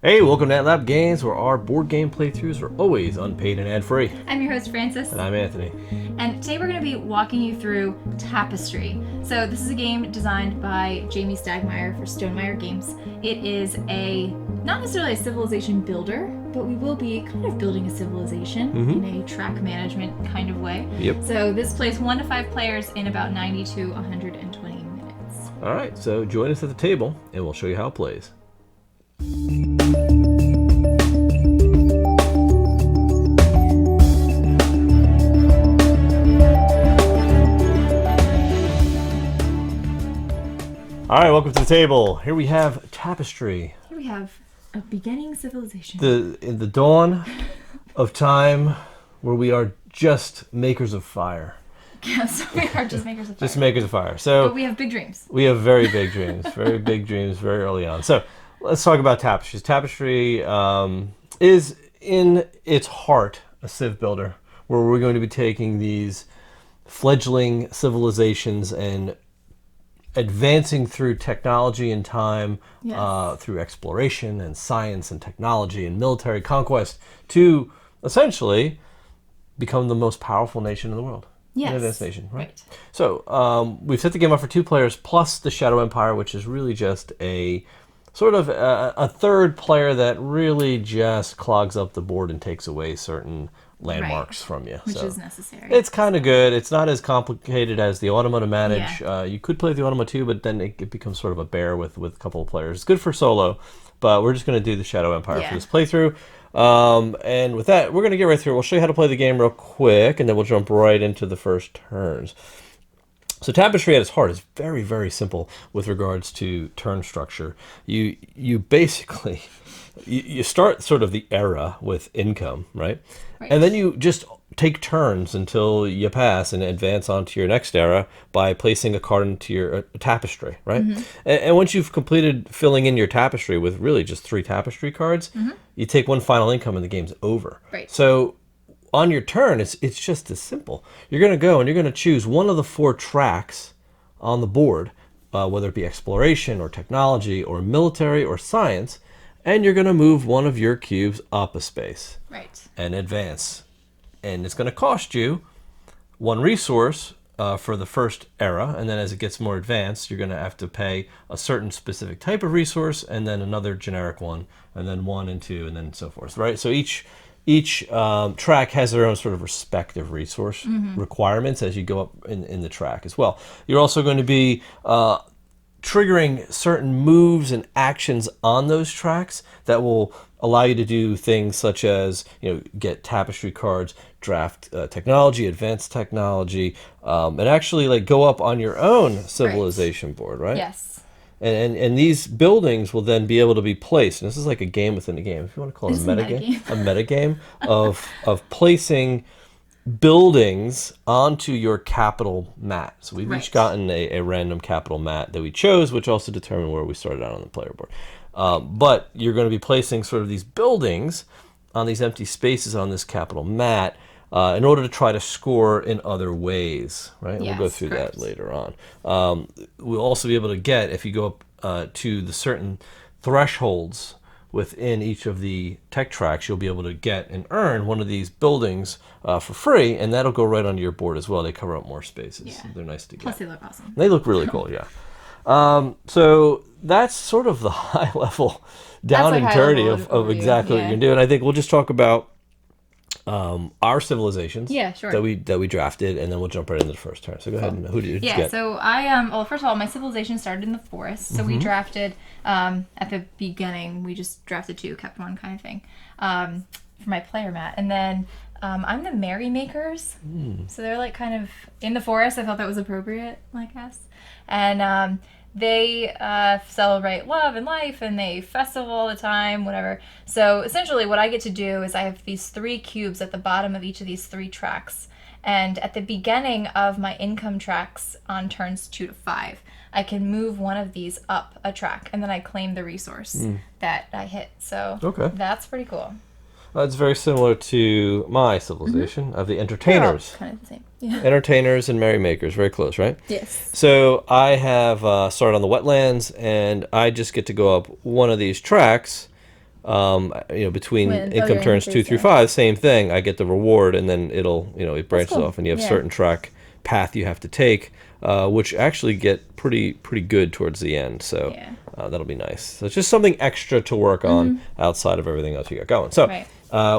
Hey, welcome to AtLab Games, where our board game playthroughs are always unpaid and ad-free. I'm your host, Francis. And I'm Anthony. And today we're going to be walking you through Tapestry. So this is a game designed by Jamie Stagmeyer for Stonemaier Games. It is not necessarily a civilization builder, but we will be kind of building a civilization in a track management kind of way. Yep. So this plays 1 to 5 players in about 90 to 120 minutes. All right, so join us at the table, and we'll show you how it plays. All right, welcome to the table. Here we have Tapestry. Here we have a beginning civilization. In the dawn of time, where we are just makers of fire. Yes, we are just makers of fire. Just makers of fire. So but we have big dreams. We have very big dreams, very big dreams, very early on. So let's talk about Tapestry. Tapestry is in its heart a civ builder, where we're going to be taking these fledgling civilizations and advancing through technology and time, through exploration and science and technology and military conquest to essentially become the most powerful nation in the world. Yes. Advanced nation, right? So we've set the game up for 2 players plus the Shadow Empire, which is really just a sort of a third player that really just clogs up the board and takes away certain landmarks from you. Which is necessary. It's kind of good. It's not as complicated as the Automa to manage. Yeah. You could play the Automa too, but then it becomes sort of a bear with a couple of players. It's good for solo, but we're just going to do the Shadow Empire for this playthrough. And with that, we're going to get right through it. We'll show you how to play the game real quick, and then we'll jump right into the first turns. So Tapestry at its heart is very, very simple with regards to turn structure. You basically, you start sort of the era with income, right? And then you just take turns until you pass and advance onto your next era by placing a card into your tapestry, right? And once you've completed filling in your tapestry with really just 3 tapestry cards, you take 1 final income and the game's over. So on your turn, it's just as simple. You're going to go and you're going to choose one of the 4 tracks on the board, whether it be exploration or technology or military or science, and you're going to move one of your cubes up a space and advance. And it's going to cost you 1 resource for the first era, and then as it gets more advanced, you're going to have to pay a certain specific type of resource, and then another generic one, and then 1 and 2, and then so forth, right? So each track has their own sort of respective resource requirements as you go up in the track as well. You're also going to be triggering certain moves and actions on those tracks that will allow you to do things such as, get tapestry cards, draft technology, advanced technology, and actually like go up on your own civilization board, right? Yes. And these buildings will then be able to be placed. And this is like a game within a game, if you want to call it a metagame. A metagame of placing buildings onto your capital mat. So we've each gotten a random capital mat that we chose, which also determined where we started out on the player board. But you're going to be placing sort of these buildings on these empty spaces on this capital mat in order to try to score in other ways, right? We'll go through that later on. We'll also be able to get, if you go up to the certain thresholds within each of the tech tracks, you'll be able to get and earn one of these buildings for free, and that'll go right onto your board as well. They cover up more spaces. Yeah. They're nice to get. Plus they look awesome. They look really cool, yeah. So that's sort of the high level, down and dirty of exactly what you're going to do. And I think we'll just talk about our civilizations that we drafted, and then we'll jump right into the first turn. So go ahead. And who did you get? So I well, first of all, my civilization started in the forest. So we drafted at the beginning. We just drafted 2, kept 1 kind of thing for my player mat, and then I'm the merrymakers. So they're like kind of in the forest. I thought that was appropriate, I guess, and they celebrate love and life, and they festival all the time, whatever. So essentially what I get to do is I have these 3 cubes at the bottom of each of these 3 tracks. And at the beginning of my income tracks on turns 2 to 5, I can move one of these up a track, and then I claim the resource that I hit. So that's pretty cool. It's very similar to my civilization of the entertainers. Kind of the same. Yeah. Entertainers and merrymakers, very close, right? Yes. So I have started on the wetlands, and I just get to go up one of these tracks between income your turns 2 through 5, same thing. I get the reward, and then it branches off, and you have certain track path you have to take, which actually get pretty good towards the end. So that'll be nice. So it's just something extra to work on outside of everything else you got going. So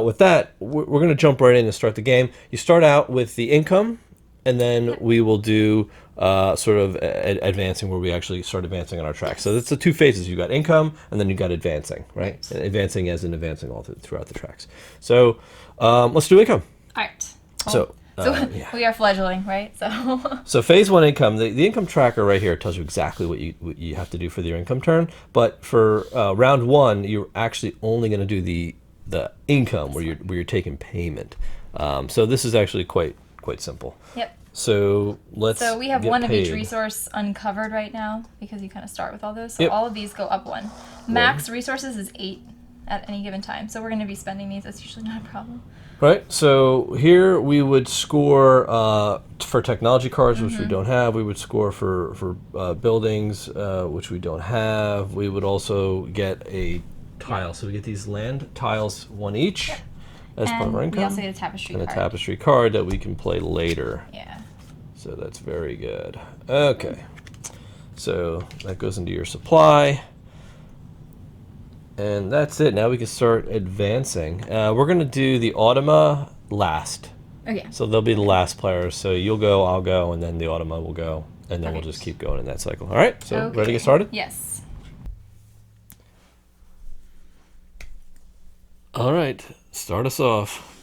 with that, we're going to jump right in and start the game. You start out with the income, and then we will do sort of advancing, where we actually start advancing on our track. So that's the 2 phases. You got income, and then you got advancing, right? And advancing as in advancing all throughout the tracks. So let's do income. All right. So we are fledgling, right? So phase 1 income, the income tracker right here tells you exactly what you have to do for your income turn. But for round 1, you're actually only going to do the income where you're taking payment. So this is actually quite simple. Yep. So So we have one of each resource uncovered right now, because you kind of start with all those. So all of these go up 1. Max resources is 8 at any given time. So we're going to be spending these. That's usually not a problem. Right. So here we would score for technology cards, which we don't have. We would score for buildings, which we don't have. We would also get a tile. So we get these land tiles, 1 each. As part of our income. We also get a tapestry card. And a tapestry card that we can play later. Yeah. So that's very good. Okay. So that goes into your supply. And that's it. Now we can start advancing. We're going to do the Automa last. Okay. So they'll be the last players. So you'll go, I'll go, and then the Automa will go. And then we'll just keep going in that cycle. All right? So ready to get started? Yes. All right. Start us off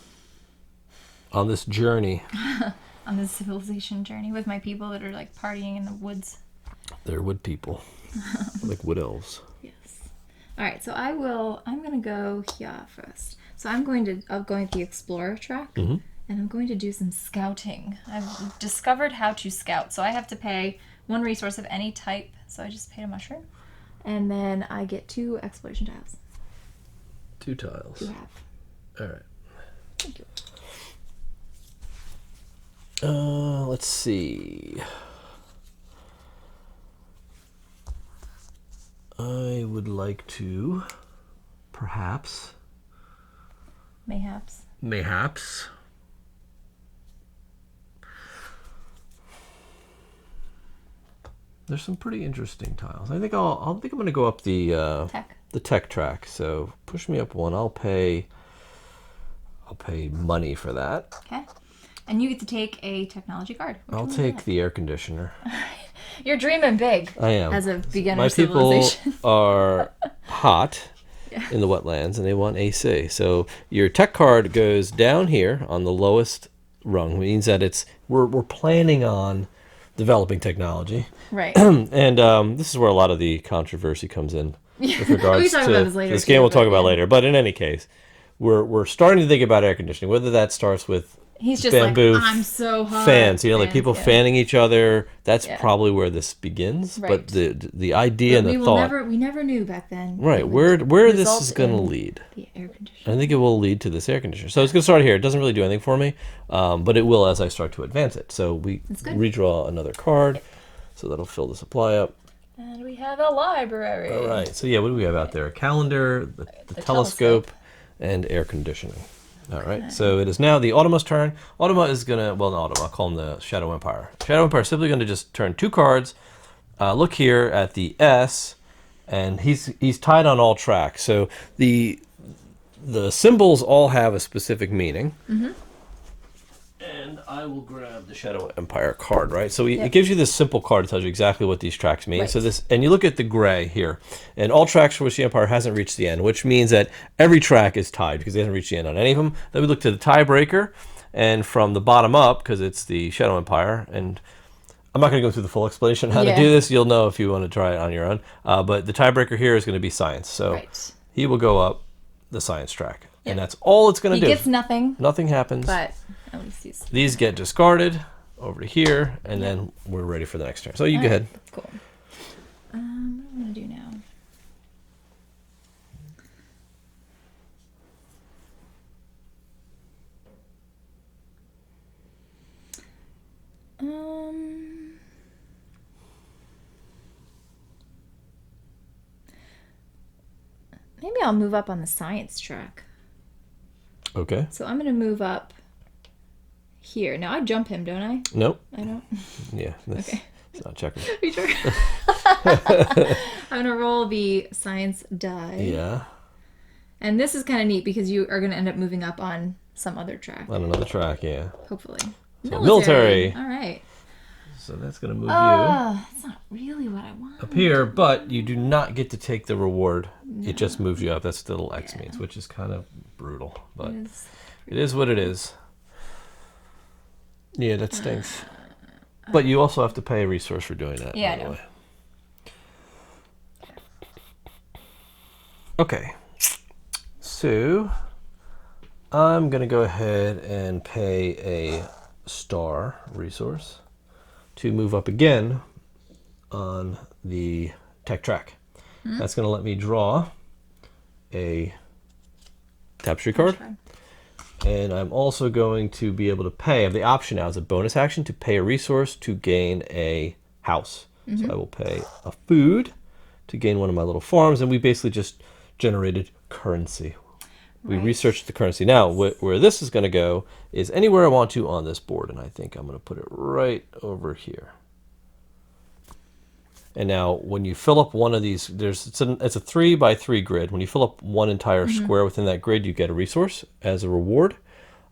on this journey. On this civilization journey with my people that are like partying in the woods. They're wood people. Like wood elves. Yes. All right, so I'm going to go here first. So I'm going to the explorer track, and I'm going to do some scouting. I've discovered how to scout. So I have to pay 1 resource of any type. So I just paid a mushroom. And then I get 2 exploration tiles. 2 tiles. 2 half. All right. Thank you. Let's see. I would like to, perhaps. Mayhaps. There's some pretty interesting tiles. I think I'm going to go up the tech track. So push me up 1. I'll pay money for that. Okay. And you get to take a technology card. I'll take the air conditioner. You're dreaming big. I am. As a beginner My civilization. people are hot in the wetlands, and they want AC. So your tech card goes down here on the lowest rung. It means that we're planning on developing technology. Right. And this is where a lot of the controversy comes in with regards to this game. We'll talk about later. But in any case, we're starting to think about air conditioning, whether that starts with He's just bamboo like, I'm so hot. fans, like people fanning each other. That's probably where this begins. Right. But the idea and the thought. We never knew back then. Right. Where this is going to lead. The air conditioner. I think it will lead to this air conditioner. So it's going to start here. It doesn't really do anything for me, but it will as I start to advance it. So we redraw another card. So that'll fill the supply up. And we have a library. All right. So what do we have out there? A calendar, the telescope, and air conditioning. All right, so it is now the Automa's turn. Automa is going to, not Automa, I'll call him the Shadow Empire. Shadow Empire is simply going to just turn 2 cards. Look here at the S, and he's tied on all tracks. So the symbols all have a specific meaning. And I will grab the Shadow Empire card, right? So it gives you this simple card that tells you exactly what these tracks mean. Right. So and you look at the gray here, and all tracks for which the Empire hasn't reached the end, which means that every track is tied because they haven't reached the end on any of them. Then we look to the tiebreaker, and from the bottom up, because it's the Shadow Empire, and I'm not going to go through the full explanation on how to do this. You'll know if you want to try it on your own. But the tiebreaker here is going to be science. So he will go up the science track, and that's all it's going to do. He gets nothing. Nothing happens. But at least these get discarded over to here, and then we're ready for the next turn. So you go ahead. That's cool. What am I going to do now? Maybe I'll move up on the science track. Okay. So I'm going to move up here. Now I jump him, don't I? Nope. I don't. Yeah. Okay. It's not checking. Are you sure? I'm going to roll the science die. Yeah. And this is kind of neat because you are going to end up moving up on some other track. On another track, yeah. Hopefully. So military. All right. So that's going to move That's not really what I want. up here, but you do not get to take the reward. No. It just moves you up. That's what the little X means, which is kind of brutal, but it is what it is. Yeah, that stinks. But you also have to pay a resource for doing that. Yeah, I know. Okay. So I'm going to go ahead and pay a star resource to move up again on the tech track. Mm-hmm. That's going to let me draw a tapestry card. And I'm also going to be able to pay. I have the option now as a bonus action to pay a resource to gain a house. Mm-hmm. So I will pay a food to gain one of my little farms, and we basically just generated currency. We researched the currency. Now, where this is going to go is anywhere I want to on this board, and I think I'm going to put it right over here. And now, when you fill up one of these, it's a 3x3 grid. When you fill up one entire square within that grid, you get a resource as a reward.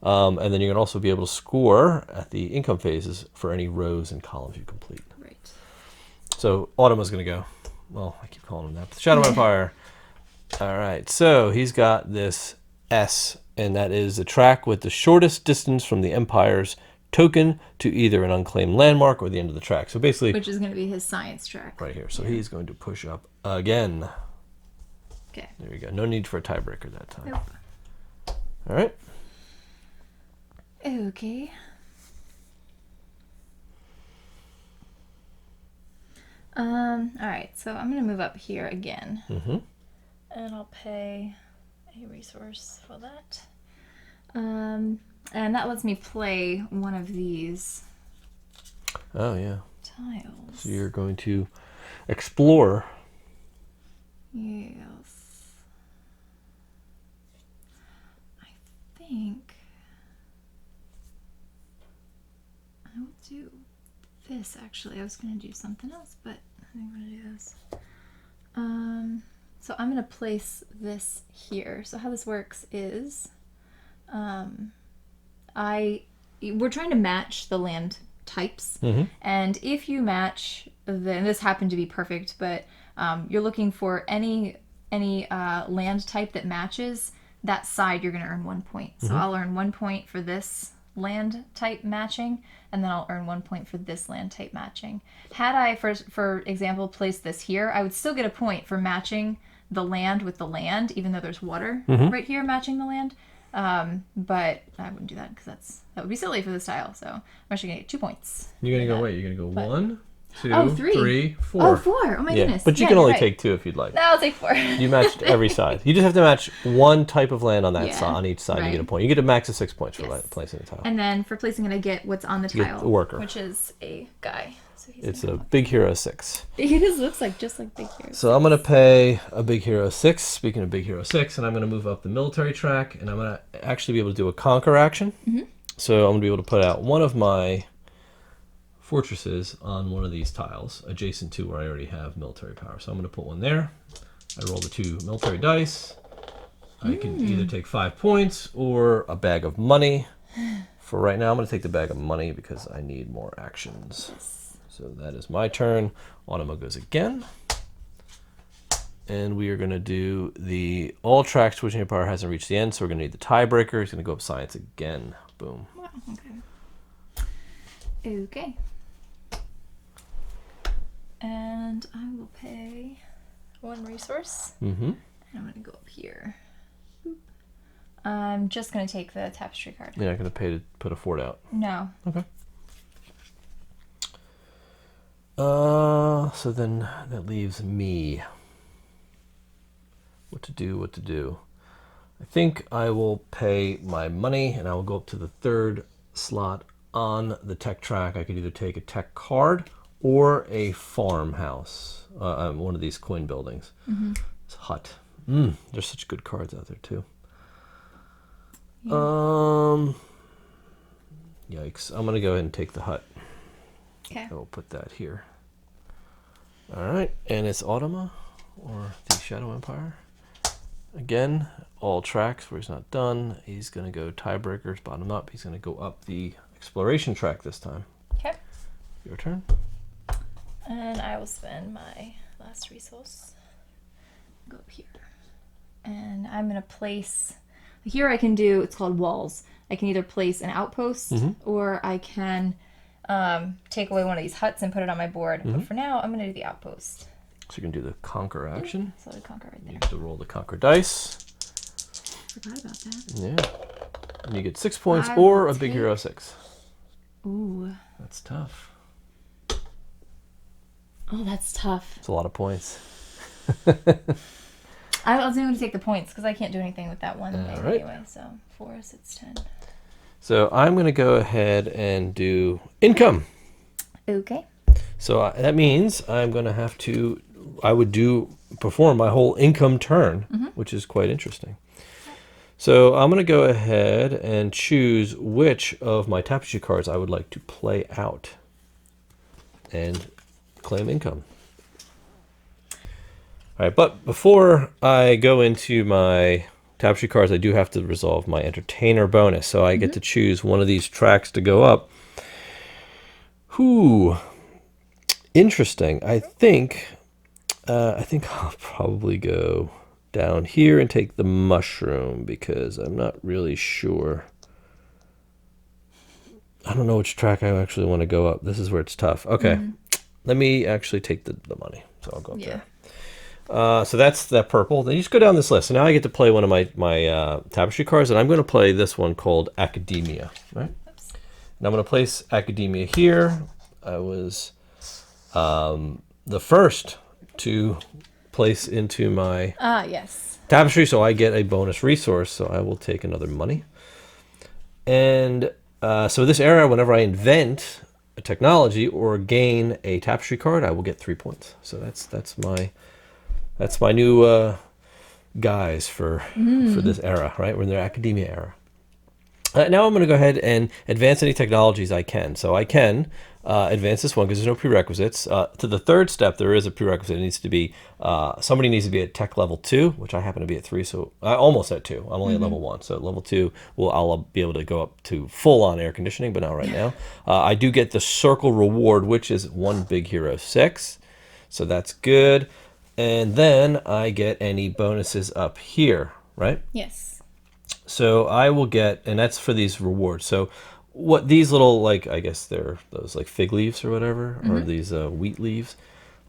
And then you're going to also be able to score at the income phases for any rows and columns you complete. Right. So Autumn is going to go. Well, I keep calling him that. The Shadow Empire. All right. So he's got this S, and that is the track with the shortest distance from the Empire's token to either an unclaimed landmark or the end of the track. So basically, which is going to be his science track right here. So he's going to push up again. Okay. There you go. No need for a tiebreaker that time. Nope. All right. Okay. All right. So I'm going to move up here again. Mm-hmm. And I'll pay a resource for that. And that lets me play one of these. Oh, yeah. Tiles. So you're going to explore. Yes. I think I will do this, actually. I was going to do something else, but I think I'm going to do this. So I'm going to place this here. So how this works is we're trying to match the land types, and if you match and this happened to be perfect, but you're looking for any land type that matches that side, you're going to earn 1 point. So I'll earn 1 point for this land type matching, and then I'll earn 1 point for this land type matching. Had I, for example, placed this here, I would still get a point for matching the land with the land, even though there's water right here matching the land. But I wouldn't do that because that would be silly for this tile. So I'm actually gonna get 2 points. You're gonna go. Wait, you're gonna go 1, 2, 3. 3, 4. Oh, 4. Oh my goodness. But you can only take 2 if you'd like. No, I'll take 4. You matched every side. You just have to match one type of land on that side, on each side. You get a point. You get a max of 6 points for placing the tile. And then for placing it, I get what's on the tile, the worker, which is a guy. So it's a Big Hero 6. It looks like just like Big Hero. So I'm going to pay a Big Hero 6, speaking of Big Hero 6, and I'm going to move up the military track, and I'm going to actually be able to do a conquer action. So I'm going to be able to put out one of my fortresses on one of these tiles, adjacent to where I already have military power. So I'm going to put one there. I roll the 2 military dice. I can either take 5 points or a bag of money. For right now, I'm going to take the bag of money because I need more actions. So that is my turn. Autumn goes again. And we are going to do the all track switching power hasn't reached the end, so we're going to need the tiebreaker. He's going to go up science again. Boom. Wow, okay. And I will pay 1 resource. And I'm going to go up here. Boop. I'm just going to take the tapestry card. You're not going to pay to put a fort out? No. Okay. So then that leaves me. What to do? I think I will pay my money, and I will go up to the 3rd slot on the tech track. I could either take a tech card or a farmhouse, one of these coin buildings. It's a hut. There's such good cards out there too. Yeah. Yikes. I'm going to go ahead and take the hut. Okay. I will put that here. All right. And it's Automa, or the Shadow Empire. Again, all tracks where he's not done. He's going to go tiebreakers, bottom up. He's going to go up the exploration track this time. Okay. Your turn. And I will spend my last resource. Go up here. And I'm going to place... Here I can do... It's called walls. I can either place an outpost, or I can take away one of these huts and put it on my board. But for now, I'm going to do the outpost. So you can do the conquer action. So the conquer right there. You get to roll the conquer dice. Forgot about that. Yeah. And you get 6 points or a big hero 6. Ooh. That's tough. Oh, that's tough. It's a lot of points. I was going to take the points because I can't do anything with that one anyway. So 4, 6, 10. So I'm going to go ahead and do income. Okay. So that means I'm going to have to, perform my whole income turn, which is quite interesting. So I'm going to go ahead and choose which of my Tapestry cards I would like to play out and claim income. All right, but before I go into my Tapestry cards, I do have to resolve my Entertainer bonus. So I get to choose one of these tracks to go up. Whew. Interesting. I think I'll probably go down here and take the mushroom because I'm not really sure. I don't know which track I actually want to go up. This is where it's tough. Okay. Let me actually take the money. So I'll go up there. So that's that purple. Then you just go down this list. So now I get to play one of my Tapestry cards, and I'm going to play this one called Academia. Right? Oops. And I'm going to place Academia here. I was the first to place into my Tapestry, so I get a bonus resource. So I will take another money. And so this era, whenever I invent a technology or gain a Tapestry card, I will get 3 points. So that's my new guys for this era, right? We're in the Academia era. Now I'm going to go ahead and advance any technologies I can. So I can advance this one because there's no prerequisites. To the third step, there is a prerequisite. It needs to be, somebody needs to be at tech level 2, which I happen to be at 3, so almost at 2. I'm only at level 1. So at level 2, I'll be able to go up to full-on air conditioning, but not right now. I do get the circle reward, which is 1 big hero 6. So that's good. And then I get any bonuses up here, right? Yes. So I will get, and that's for these rewards. So what these little, like, I guess they're those like fig leaves or whatever, or these wheat leaves.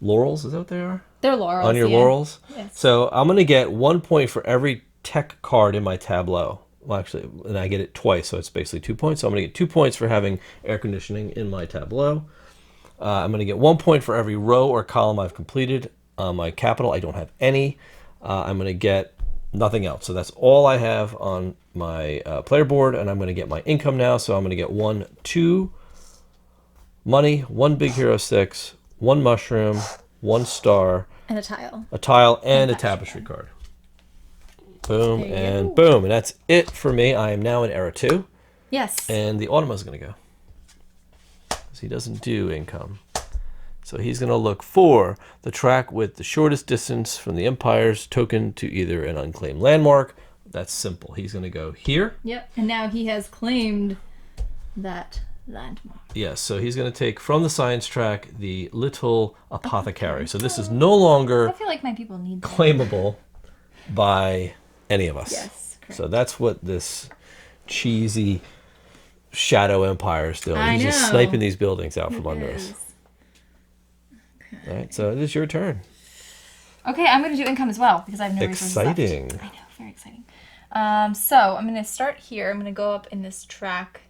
Laurels, is that what they are? They're laurels. On your laurels? Yes. So I'm going to get 1 point for every tech card in my tableau. Well, actually, and I get it twice, so it's basically 2 points. So I'm going to get 2 points for having air conditioning in my tableau. I'm going to get 1 point for every row or column I've completed. My capital, I don't have any. I'm going to get nothing else. So that's all I have on my player board, and I'm going to get my income now. So I'm going to get 1, 2 money, 1 big hero 6, 1 mushroom, 1 star, and a tile. A tile, and a tapestry card. Boom, and boom. And that's it for me. I am now in era 2. Yes. And the Automa's going to go. Because he doesn't do income. So he's going to look for the track with the shortest distance from the Empire's token to either an unclaimed landmark. That's simple. He's going to go here. Yep. And now he has claimed that landmark. Yes. So he's going to take from the science track the little apothecary. So this is no longer I feel like my people need that. claimable by any of us. Yes. Correct. So that's what this cheesy Shadow Empire is doing. He's just sniping these buildings out from under us. All right, so it is your turn. Okay, I'm going to do income as well because I have no resources left. Exciting. I know, very exciting. So I'm going to start here. I'm going to go up in this track,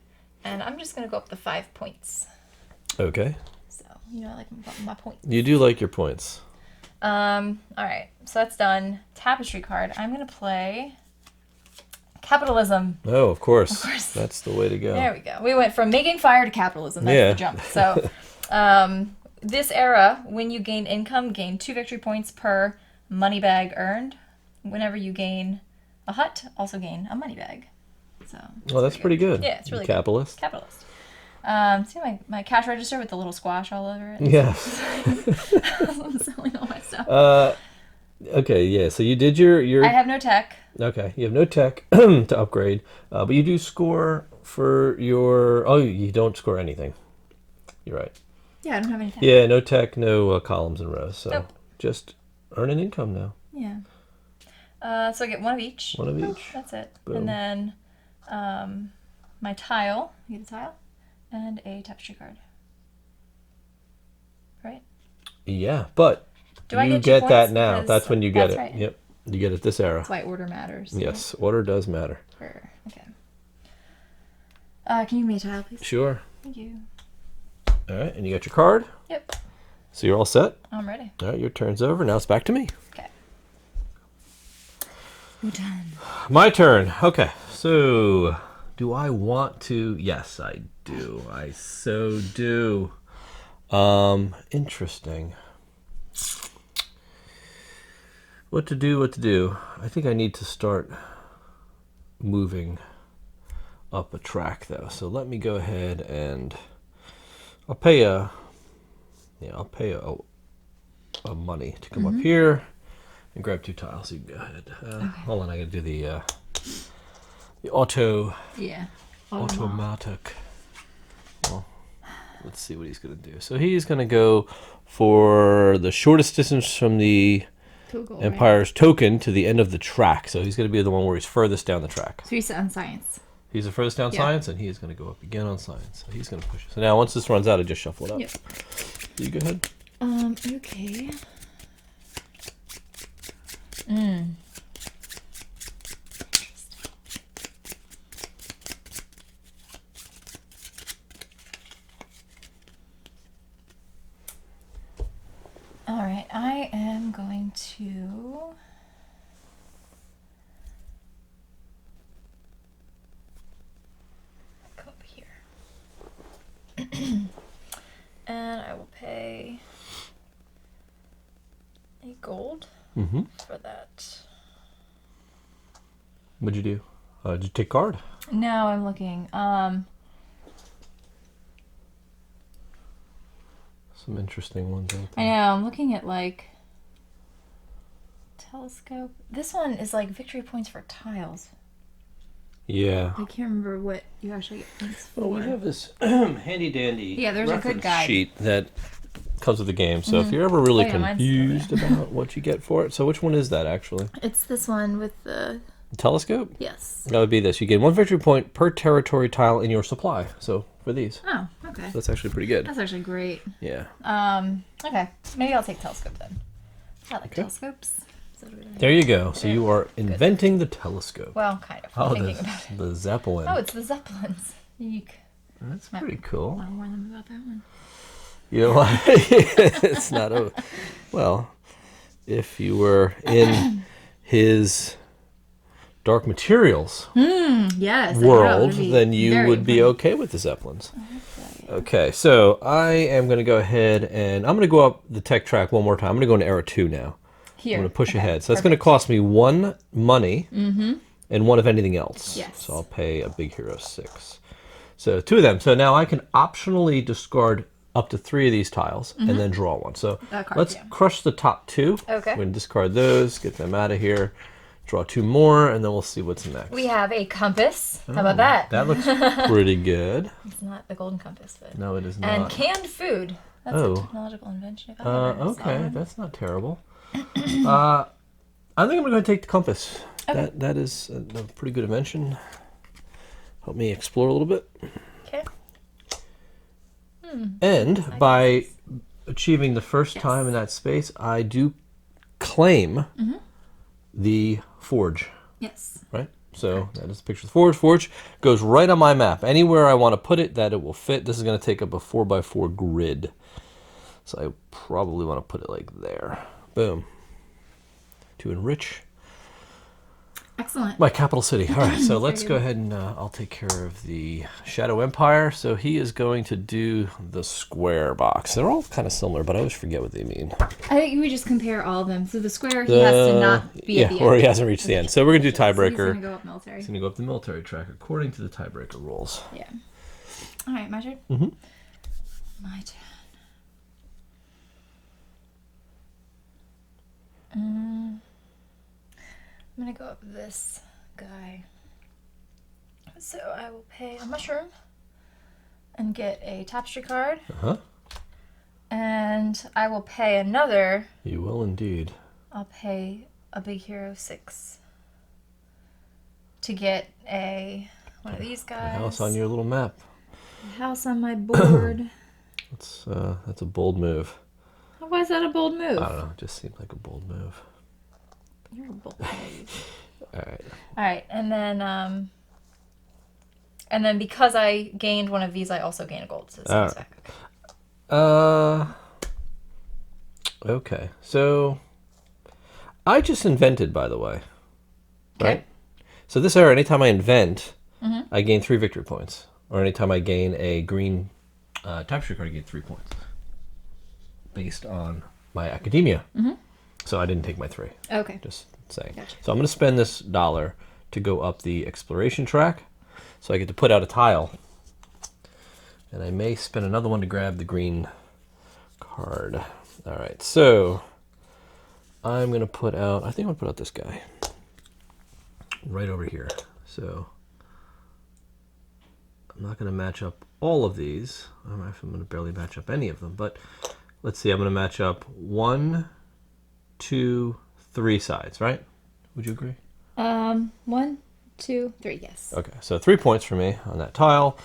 and I'm just going to go up the 5 points. Okay. So, I like my points. You do like your points. All right, so that's done. Tapestry card. I'm going to play capitalism. Oh, of course. That's the way to go. There we go. We went from making fire to capitalism. That's the jump. So, this era, when you gain income, gain 2 victory points per money bag earned. whenever you gain a hut, also gain a money bag. So. Oh, that's pretty good. Yeah, it's really Capitalist. Good. Capitalist. See my cash register with the little squash all over it. Yes. I'm selling all my stuff. Okay, yeah. So you did your. I have no tech. Okay, you have no tech to upgrade, but you do score for your. Oh, you don't score anything. You're right. Yeah, I don't have any tech. Yeah, no tech, no columns and rows. So Nope. Just earn an income now. Yeah. So I get one of each. One of each. That's it. Boom. And then my tile. I get a tile and a tapestry card. Right? Yeah, but Do I you get get that points? now. Because That's when you get that's it. right. Yep. You get it this era. That's why order matters. Yes, order does matter. Sure. Okay. Can you give me a tile, please? Sure. Thank you. All right, and you got your card. Yep. So you're all set. I'm ready. All right, your turn's over. Now it's back to me. Okay. You're done. My turn. Okay. So, do I want to? Yes, I do. I so do. Interesting. What to do? I think I need to start moving up a track though. So let me go ahead and I'll pay a money to come up here and grab 2 tiles. You can go ahead. Hold on, I gotta do the auto. Yeah. Automatic. Well, let's see what he's gonna do. So he's gonna go for the shortest distance from the Empire's token to the end of the track. So he's gonna be the one where he's furthest down the track. So he's on science. He's the furthest down science, and he is going to go up again on science. So he's going to push it. So now, once this runs out, I just shuffle it up. Yep. You go ahead. Okay. All right, I am going to... go up here. And I will pay a gold for that. What'd you do? Did you take card? No, I'm looking. Some interesting ones out I there. know, I'm looking at like telescope. This one is like victory points for tiles. Yeah. I can't remember what you actually get points for. Well, we have this handy dandy there's a good guide sheet that comes with the game. So if you're ever really mine's still confused about what you get for it, so which one is that actually? It's this one with the... Telescope? Yes. That would be this. You gain 1 victory point per territory tile in your supply. So for these. Oh, okay. That's actually pretty good. That's actually great. Yeah. Okay. Maybe I'll take telescope then. I like telescopes. So There you go. So you are inventing the telescope. well, kind of. Oh, Thinking about it. the Zeppelin. Oh, it's the Zeppelins. Eek. That's pretty cool. I'll warn them about that one. You know what? It's not a... Well, if you were in his Dark Materials Yes. world, then you would be okay with the Zeppelins. Okay, so I am going to go ahead and I'm going to go up the tech track one more time. I'm going to go into Era 2 now. Here. I'm going to push ahead. So that's going to cost me 1 money and 1 of anything else. Yes. So I'll pay a big hero 6. So 2 of them. So now I can optionally discard up to 3 of these tiles and then draw 1. So let's crush the top 2. Okay. We're going to discard those, get them out of here, draw 2 more, and then we'll see what's next. We have a compass. How about that? That looks pretty good. It's not the golden compass, but... No, it is not. And canned food. That's a technological invention. If I ever saw Okay, one. that's not terrible. I think I'm going to take the compass. Okay. That is a pretty good invention. Help me explore a little bit. Okay. And by achieving the first time in that space, I do claim the forge, Yes. right? So that is a picture of the forge. Forge goes right on my map. Anywhere I want to put it, that it will fit. This is going to take up a 4x4 grid. So I probably want to put it like there. Boom. To enrich Excellent. My capital city. All right, so let's Very go good. ahead and I'll take care of the Shadow Empire. So he is going to do the square box. They're all kind of similar, but I always forget what they mean. I think we just compare all of them. So the square, he has to not be at the end. Or he hasn't reached the end. So we're going to do tiebreaker. So he's going to go up military. He's going to go up the military track according to the tiebreaker rules. Yeah. All right, my turn? Mm-hmm. My turn. I'm going to go up this guy. So I will pay a mushroom and get a Tapestry card. Uh-huh. And I will pay another. You will indeed. I'll pay a big hero 6 to get one of these guys. A house on your little map. A house on my board. That's a bold move. Why is that a bold move? I don't know. It just seemed like a bold move. You're a bold move. All right. All right, and then because I gained one of these, I also gain a gold. So this goes back. Okay. So I just invented, by the way. Right? Okay. So this era, anytime I invent, I gain 3 victory points. Or anytime I gain a green Tapestry card, I gain 3 points. Based on my academia. Mm-hmm. So I didn't take my 3. Okay. Just saying. Gotcha. So I'm going to spend this $1 to go up the exploration track. So I get to put out a tile. And I may spend another one to grab the green card. All right, so I'm going to put out, I think I'm going to put out this guy. Right over here. So I'm not going to match up all of these. I'm going to barely match up any of them. But let's see, I'm going to match up 1, 2, 3 sides, right? Would you agree? 1, 2, 3, yes. Okay, so 3 points for me on that tile.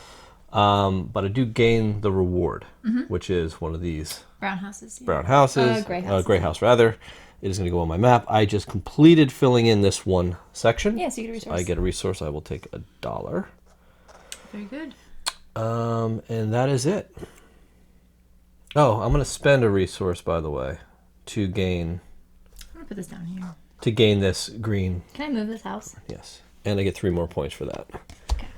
But I do gain the reward, which is one of these Brown houses. Yeah. brown houses. Gray houses. Gray house, rather. It is going to go on my map. I just completed filling in this one section. Yeah, so you get a resource. I get a resource. I will take $1. Very good. And that is it. Oh, I'm going to spend a resource, by the way, to gain... I'm going to put this down here. To gain this green... Can I move this house? Yes. And I get 3 more points for that. Okay.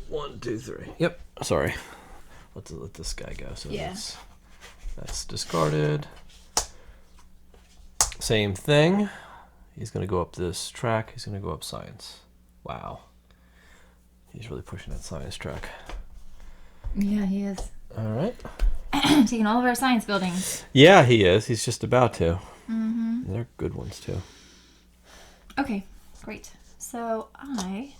1, 2, 3. Yep. Sorry. Let's let this guy go. So Yeah. that's discarded. Same thing. He's going to go up this track. He's going to go up science. Wow. He's really pushing that science track. Yeah, he is. All right. Taking all of our science buildings. Yeah, he is. He's just about to. Mm-hmm. They're good ones, too. Okay, great. So I'm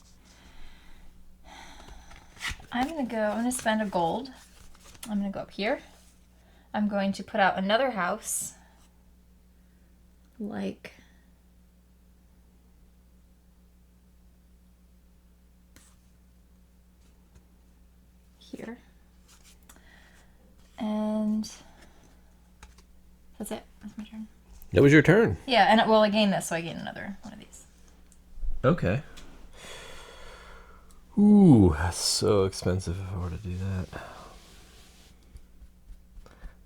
going to spend a gold. I'm going to go up here. I'm going to put out another house. Like here. And that's it. That's my turn. That was your turn. Yeah, and I gain this, so I gain another one of these. Okay. Ooh, that's so expensive if I were to do that.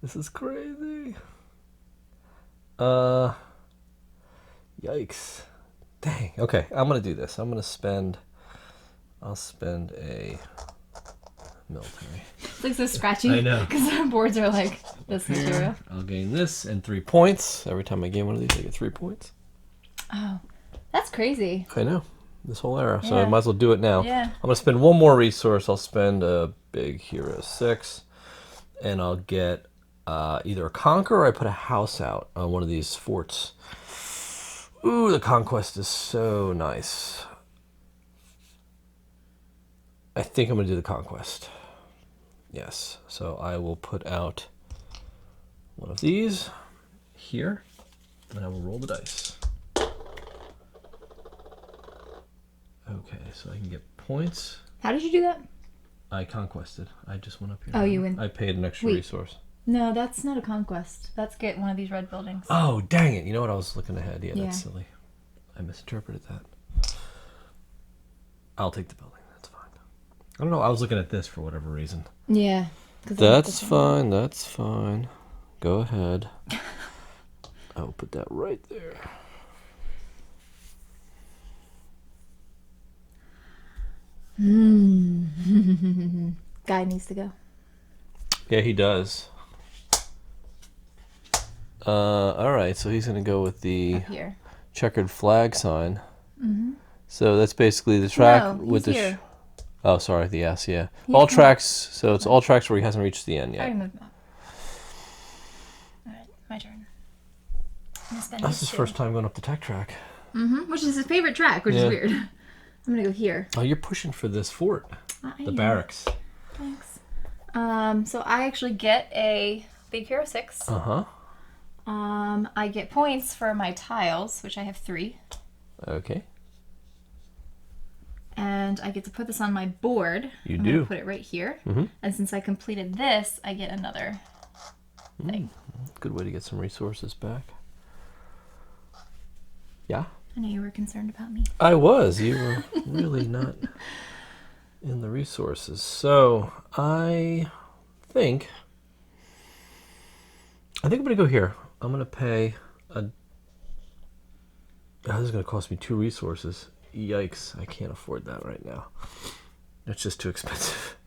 This is crazy. Yikes. Dang. Okay, I'm gonna do this. I'll spend a military. It's like so scratchy. I know. Because our boards are like this material. I'll gain this and 3 points. Every time I gain one of these, I get 3 points. Oh, that's crazy. I know. This whole era. So I Yeah. might as well do it now. Yeah. I'm gonna spend one more resource. I'll spend a big hero 6. And I'll get either a conquer or I put a house out on one of these forts. Ooh, the conquest is so nice. I think I'm going to do the conquest. Yes. So I will put out one of these here, and I will roll the dice. Okay, so I can get points. How did you do that? I conquested. I just went up here. Oh, you went. I paid an extra resource. No, that's not a conquest. That's get one of these red buildings. Oh, dang it. You know what? I was looking ahead. Yeah, Yeah. that's silly. I misinterpreted that. I'll take the building. That's fine. I don't know. I was looking at this for whatever reason. Yeah. That's fine. That's fine. Go ahead. I'll put that right there. Guy needs to go. Yeah, he does. All right, so he's going to go with the Up here. checkered flag sign. So that's basically the track No, with the. he's here. Oh, sorry, the S. Yeah, He's all here. tracks. So it's all tracks where he hasn't reached the end I yet. already moved him up. All right, my turn. I'm gonna spend That's his two. first time going up the tech track. Which is his favorite track, which is Yeah. weird. I'm gonna go here. Oh, you're pushing for this fort, I the am. barracks. Thanks. So I actually get a big hero 6. Uh-huh. I get points for my tiles, which I have 3. Okay. And I get to put this on my board. You I'm do. gonna put it right here. Mhm. And since I completed this, I get another thing. Good way to get some resources back. Yeah. I know you were concerned about me. I was. You were really not in the resources. So I think I'm gonna go here. I'm gonna pay a. This is gonna cost me 2 resources. Yikes! I can't afford that right now. It's just too expensive.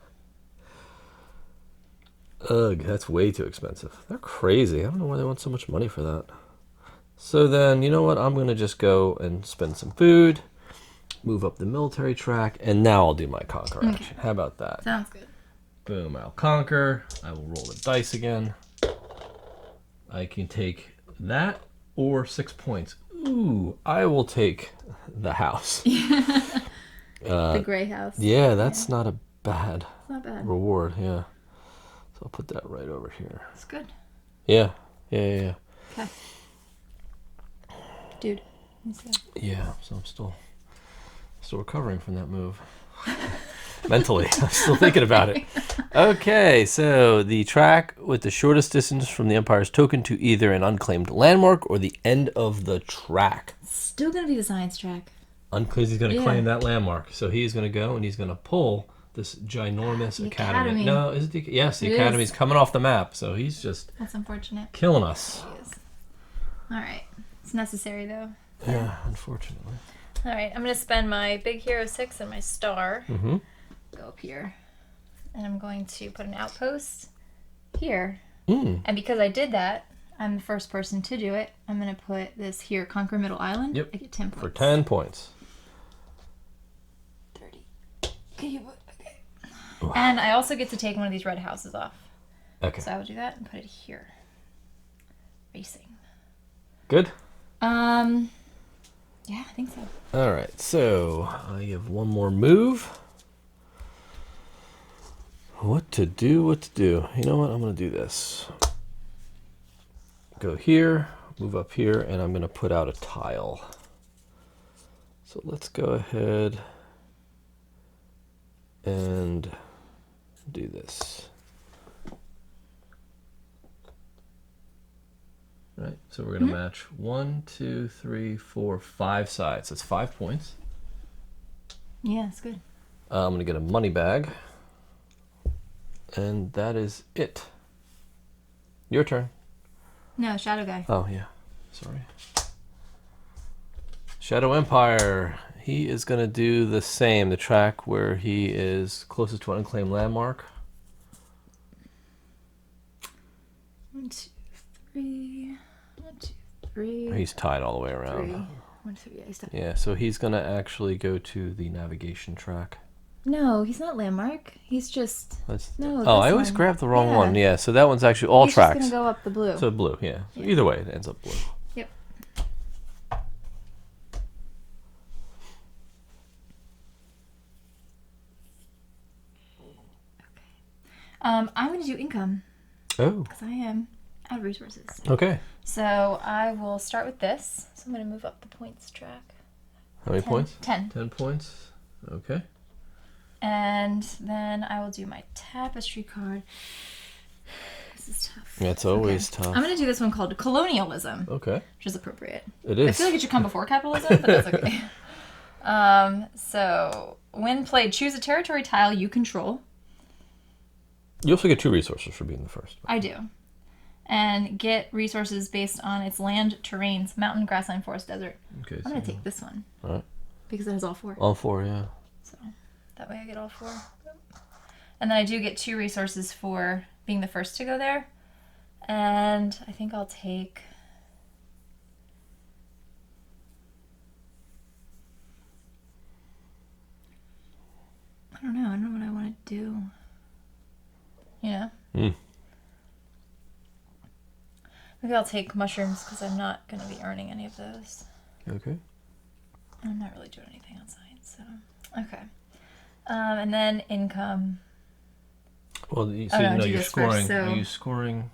Ugh, that's way too expensive. They're crazy. I don't know why they want so much money for that. So then, you know what? I'm gonna just go and spend some food, move up the military track, and now I'll do my conquer action. How about that? Sounds good. Boom, I'll conquer. I will roll the dice again. I can take that or 6 points. Ooh, I will take the house. The gray house. Yeah, that's not a bad It's not bad. reward, yeah. So I'll put that right over here. It's good. Yeah, yeah. Okay. Dude. Let's go. Yeah, so I'm still recovering from that move. Mentally, I'm still thinking about it. Okay, so the track with the shortest distance from the Empire's token to either an unclaimed landmark or the end of the track. Still gonna be the science track. Because he's going to Yeah. claim that landmark. So he's going to go and he's going to pull this ginormous The academy. academy. No, is it the... Yes, the It academy's is. coming off the map. So he's just That's unfortunate. killing us. All right. It's necessary though. Yeah, unfortunately. All right. I'm gonna spend my big hero 6 and my star. Mm-hmm. Go up here, and I'm going to put an outpost here. Mm. And because I did that, I'm the first person to do it. I'm gonna put this here, Conquer Middle Island. Yep. I get 10 points. For 10 points. 30. Okay. And I also get to take one of these red houses off. Okay. So I will do that and put it here. Racing. Good. Yeah, I think so. All right. So I have one more move. What to do? You know what? I'm going to do this. Go here, move up here, and I'm going to put out a tile. So let's go ahead and do this. Right, so we're going to match 1, 2, 3, 4, 5 sides. That's 5 points. Yeah, it's good. I'm going to get a money bag. And that is it. Your turn. No, Shadow Guy. Oh, yeah. Sorry. Shadow Empire. He is going to do the same. The track where he is closest to an unclaimed landmark. 1, 2, 3. 1, 2, 3. He's tied all the way around. 3. 1, 2, yeah, he's done. Yeah, so he's going to actually go to the navigation track. No, he's not landmark. He's just. No. Oh, this I always one. grab the wrong Yeah. one. Yeah, so that one's actually all He's tracks. just gonna go up the blue. So blue, yeah. So either way, it ends up blue. Yep. I'm going to do income Oh, because I am out of resources. okay. So I will start with this. So I'm going to move up the points track. How many points? 10. 10 points. Okay. And then I will do my Tapestry card. This is tough. That's always tough. I'm going to do this one called Colonialism, Okay. which is appropriate. It I is. feel like it should come before capitalism, but that's okay. So when played, choose a territory tile you control. You also get 2 resources for being the first. I do. And get resources based on its land, terrains, mountain, grassland, forest, desert. Okay. I'm going to take this one. All right. Because it has all 4. All 4, yeah. So That way I get all 4. And then I do get 2 resources for being the first to go there. And I think I'll take... I don't know what I want to do. Yeah. Maybe I'll take mushrooms because I'm not going to be earning any of those. Okay. I'm not really doing anything outside, so... Okay. And then income. Well, you're scoring. First, so... Are you scoring?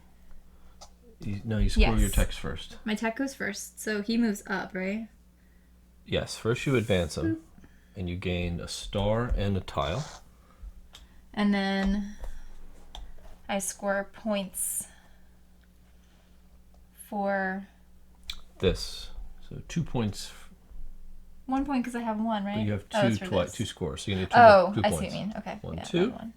You score your text first. My tech goes first, so he moves up, right? Yes. First you advance him, and you gain a star and a tile. And then I score points for... This. So 2 points... 1 point because I have 1, right? But you have 2 scores, so you need 2 points. I see what you mean. Okay. 1, 2. 1.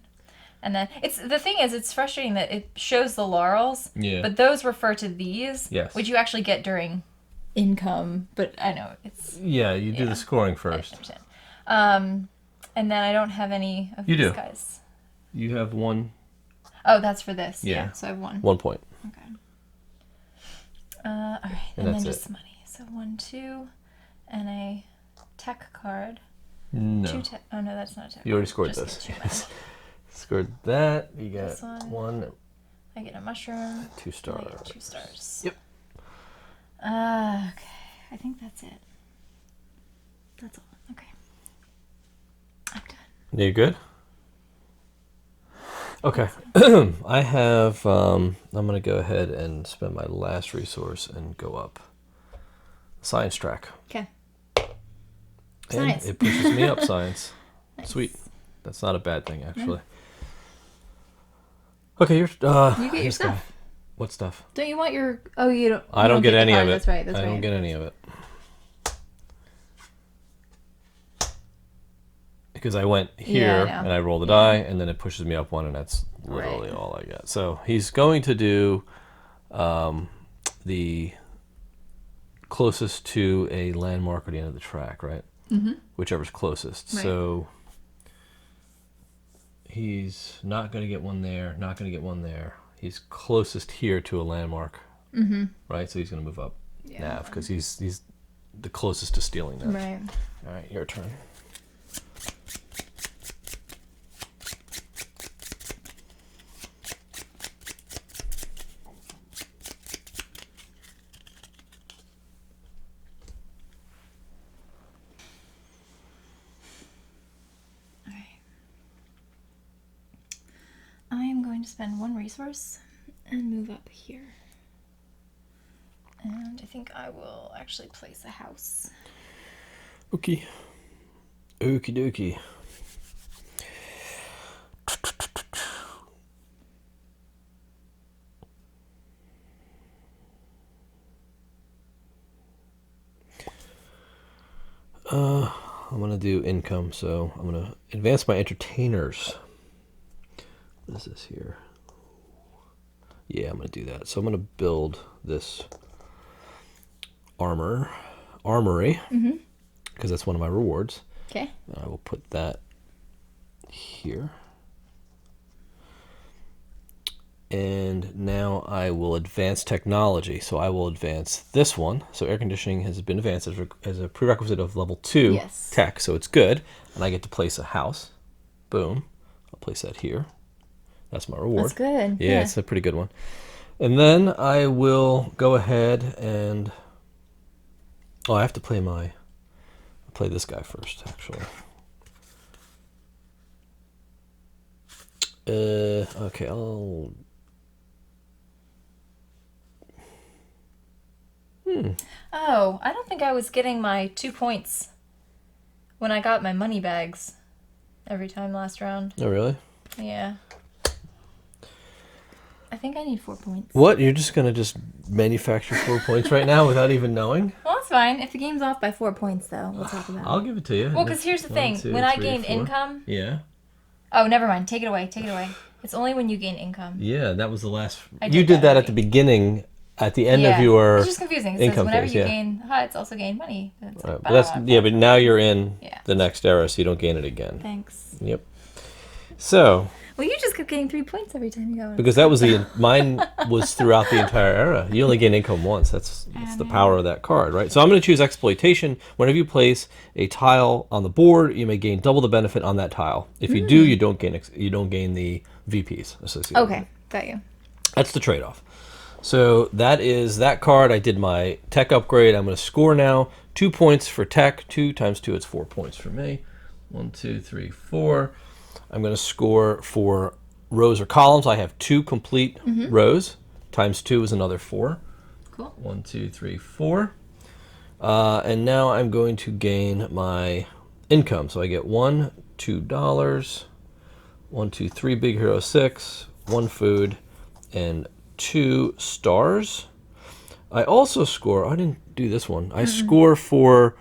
And then it's frustrating that it shows the laurels, yeah. but those refer to these, yes. which you actually get during income. But I know it's... Yeah, you do the scoring first. I understand. And then I don't have any of these guys. You have 1. Oh, that's for this. Yeah. So I have 1. 1 point. Okay. All right. And then just money. So 1, 2, and a tech card. No. Oh, no, that's not a tech card. You already scored this. Scored that. You got 1. I get a mushroom. 2 stars. I get 2 stars. Yep. Okay. I think that's it. That's all. Okay. I'm done. You good? Okay. I have, I'm going to go ahead and spend my last resource and go up. Science track. Okay. Science. It pushes me up science. Nice. Sweet. That's not a bad thing, actually. Okay, you get your stuff. Guy. What stuff? Don't you want your... Oh, you don't... I don't get any of it. That's right. I don't get any of it. Because I went here and I roll the die, and then it pushes me up 1, and that's literally all I get. So he's going to do the closest to a landmark at the end of the track, right? Mm-hmm. Whichever's closest. Right. So he's not going to get 1 there, not going to get 1 there. He's closest here to a landmark, right? So he's going to move up nav because he's the closest to stealing that. Right. All right, your turn. To spend 1 resource and move up here. And I think I will actually place a house. Okay. Okie dokie. I'm going to do income, so I'm going to advance my entertainers. What is this here? Yeah, I'm going to do that. So I'm going to build this armory, because that's one of my rewards. Okay. I will put that here. And now I will advance technology. So I will advance this one. So air conditioning has been advanced as a prerequisite of level 2 tech, so it's good. And I get to place a house. Boom. I'll place that here. That's my reward. That's good. Yeah, it's a pretty good one. And then I will go ahead and... Oh, I have to play I'll play this guy first, actually. Okay, I'll... Oh, I don't think I was getting my 2 points when I got my money bags every time last round. Oh, really? Yeah. I think I need 4 points. What? You're just going to manufacture 4 points right now without even knowing? Well, that's fine. If the game's off by 4 points, though, we'll talk about it. I'll give it to you. Well, because here's the thing. 1, 2, when 3, I gained 4. income... Yeah. Oh, never mind. Take it away. Take it away. It's only when you gain income. Yeah, that was the last... You did that at the beginning at the end of your it's just confusing. It says income whenever phase. you Yeah. gain HUD, it's also gain money. It's like, But that's but now you're in Yeah. the next era, so you don't gain it again. Thanks. Yep. So. Well, you just kept getting 3 points every time you go. Because that was mine was throughout the entire era. You only gain income once. That's the power of that card, right? So I'm going to choose exploitation. Whenever you place a tile on the board, you may gain double the benefit on that tile. If you do, you don't gain the VPs associated. Okay, got you. That's the trade-off. So that is that card. I did my tech upgrade. I'm going to score now 2 points for tech. 2 times 2, it's 4 points for me. 1, 2, 3, 4. I'm going to score for rows or columns. I have 2 complete rows. Times 2 is another 4. Cool. 1, 2, 3, 4. And now I'm going to gain my income. So I get $2. 1, 2, 3 big hero 6, 1 food, and 2 stars. I also score. I didn't do this one. I score for.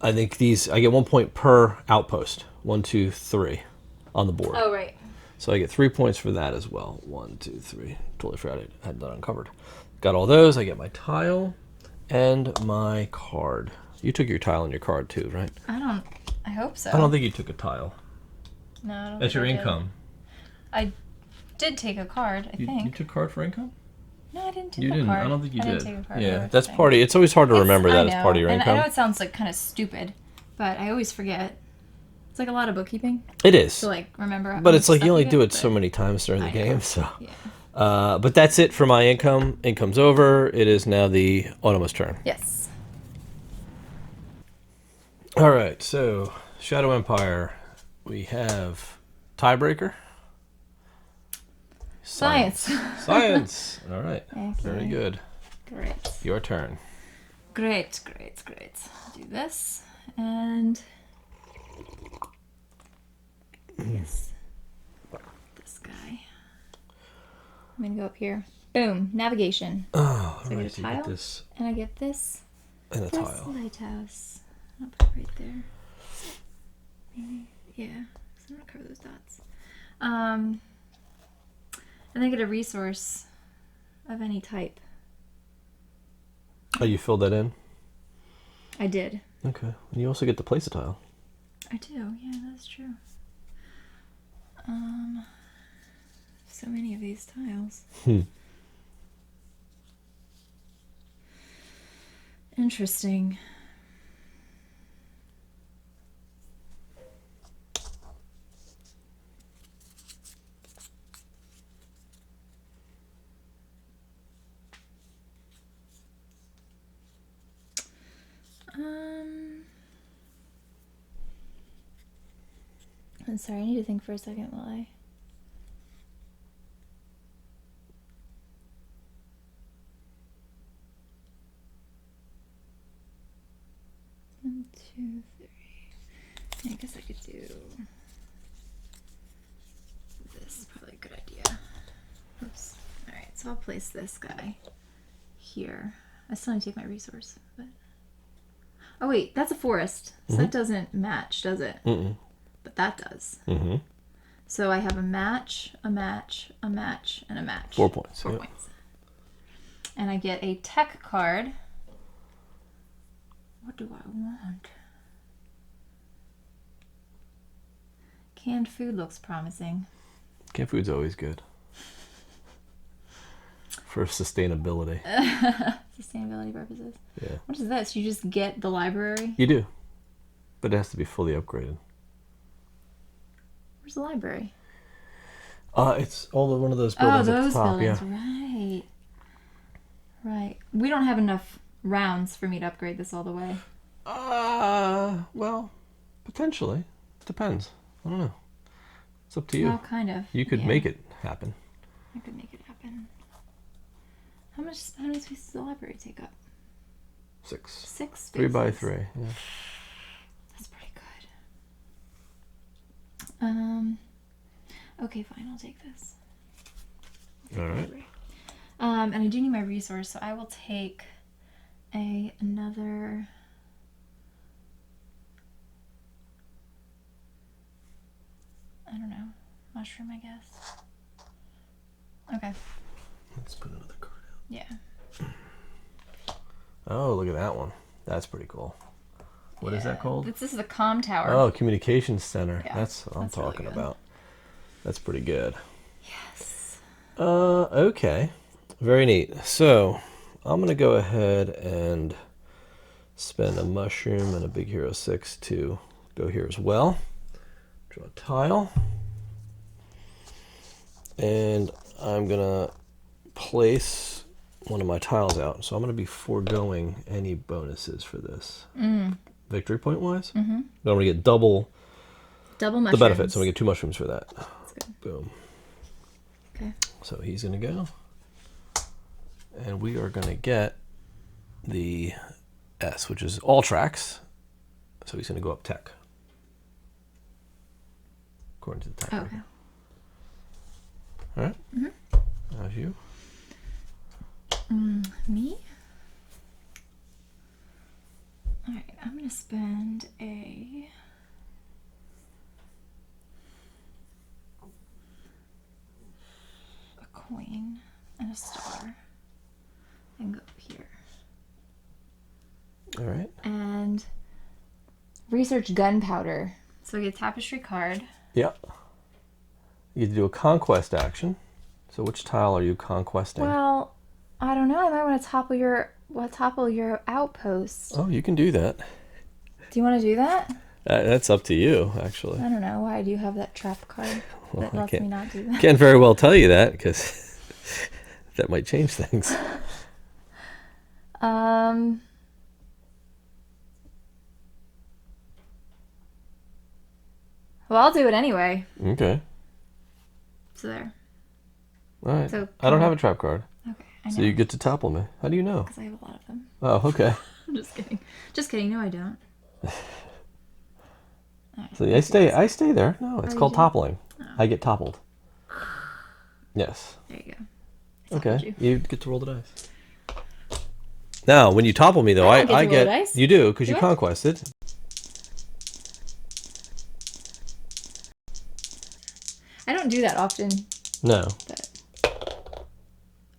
I think these, I get 1 point per outpost. 1, 2, 3 on the board. Oh, right. So I get 3 points for that as well. 1, 2, 3. Totally forgot I had that uncovered. Got all those. I get my tile and my card. You took your tile and your card too, right? I hope so. I don't think you took a tile. No, I don't That's think your I did. income. I did take a card, I think. You took card for income? No, I didn't take You a didn't. card. I don't think you I did. didn't take a card. Yeah, that's part of. It's always hard to remember that as part of your and income. I know it sounds like kind of stupid, but I always forget. It's like a lot of bookkeeping It is. to like remember. But it's like you only do it so many times during the game, so. Yeah. But that's it for my income. Income's over. It is now the Automa's turn. Yes. All right, so Shadow Empire. We have tiebreaker. Science. Science. All right. Okay. Very good. Great. Your turn. Great. I'll do this and yes, this guy. I'm gonna go up here. Boom. Navigation. Oh, So I all get right. a So you tile, get this and I get this. and a This tile. lighthouse. I'll put it right there. Maybe. Yeah. So I'm gonna cover those dots. And then get a resource of any type. Oh, you filled that in? I did. Okay. And you also get to place a tile. I do. Yeah, that's true. So many of these tiles. Interesting. I'm sorry, I need to think for a second while I... One, two, three. I guess I could do this. Probably a good idea. Oops. Alright, so I'll place this guy here. I still need to take my resource, but... Oh wait, that's a forest. So that doesn't match, does it? But that does. So I have a match, a match, a match, and a match. 4 points. 4 points. And I get a tech card. What do I want? Canned food looks promising. Canned food's always good. For sustainability. Sustainability purposes. Yeah. What is this? You just get the library? You do. But it has to be fully upgraded. Where's the library? It's one of those buildings at the those top. buildings. Yeah. Right. We don't have enough rounds for me to upgrade this all the way. Well, potentially. Depends. I don't know. It's up to you. Well, kind of. You could make it happen. I could make it happen. How many space does the library take up? 6. 6 spaces. 3 by 3. Yeah. That's pretty good. Okay, fine. I'll take this. All right. And I do need my resource, so I will take another. I don't know, mushroom, I guess. Okay. Let's put another card out. Yeah. Oh, look at that one. That's pretty cool. What is that called? This is the comm tower. Oh, communications center. Yeah, That's what I'm that's really talking good. about. That's pretty good. Yes. Okay. Very neat. So, I'm going to go ahead and spend a mushroom and a big hero 6 to go here as well. Draw a tile. And I'm going to place one of my tiles out. So I'm going to be foregoing any bonuses for this. Victory point wise. But I'm going to get double mushrooms. The benefits. So I'm going to get 2 mushrooms for that. That's good. Boom. Okay. So he's going to go. And we are going to get the S, which is all tracks. So he's going to go up tech. According to the tech. Okay. All right. How's you? Me? All right. I'm going to spend a coin and a star and go up here. All right. And research gunpowder. So I get a tapestry card. Yeah. You get to do a conquest action. So which tile are you conquesting? Well, I don't know. I might want to topple your outpost. Oh, you can do that. Do you want to do that? That's up to you, actually. I don't know. Why do you have that trap card that lets me not do that? Can't very well tell you that because that might change things. Well, I'll do it anyway. Okay. So there. All right. So I don't have a trap card. Okay, I know. So you get to topple me. How do you know? Because I have a lot of them. Oh, okay. I'm just kidding. Just kidding. No, I don't. Right, So I stay there. No, it's called toppling. Oh. I get toppled. Yes. There you go. Okay. You get to roll the dice. Now, when you topple me, though, I get roll the dice. You do because you I? conquested. I don't do that often. No. But...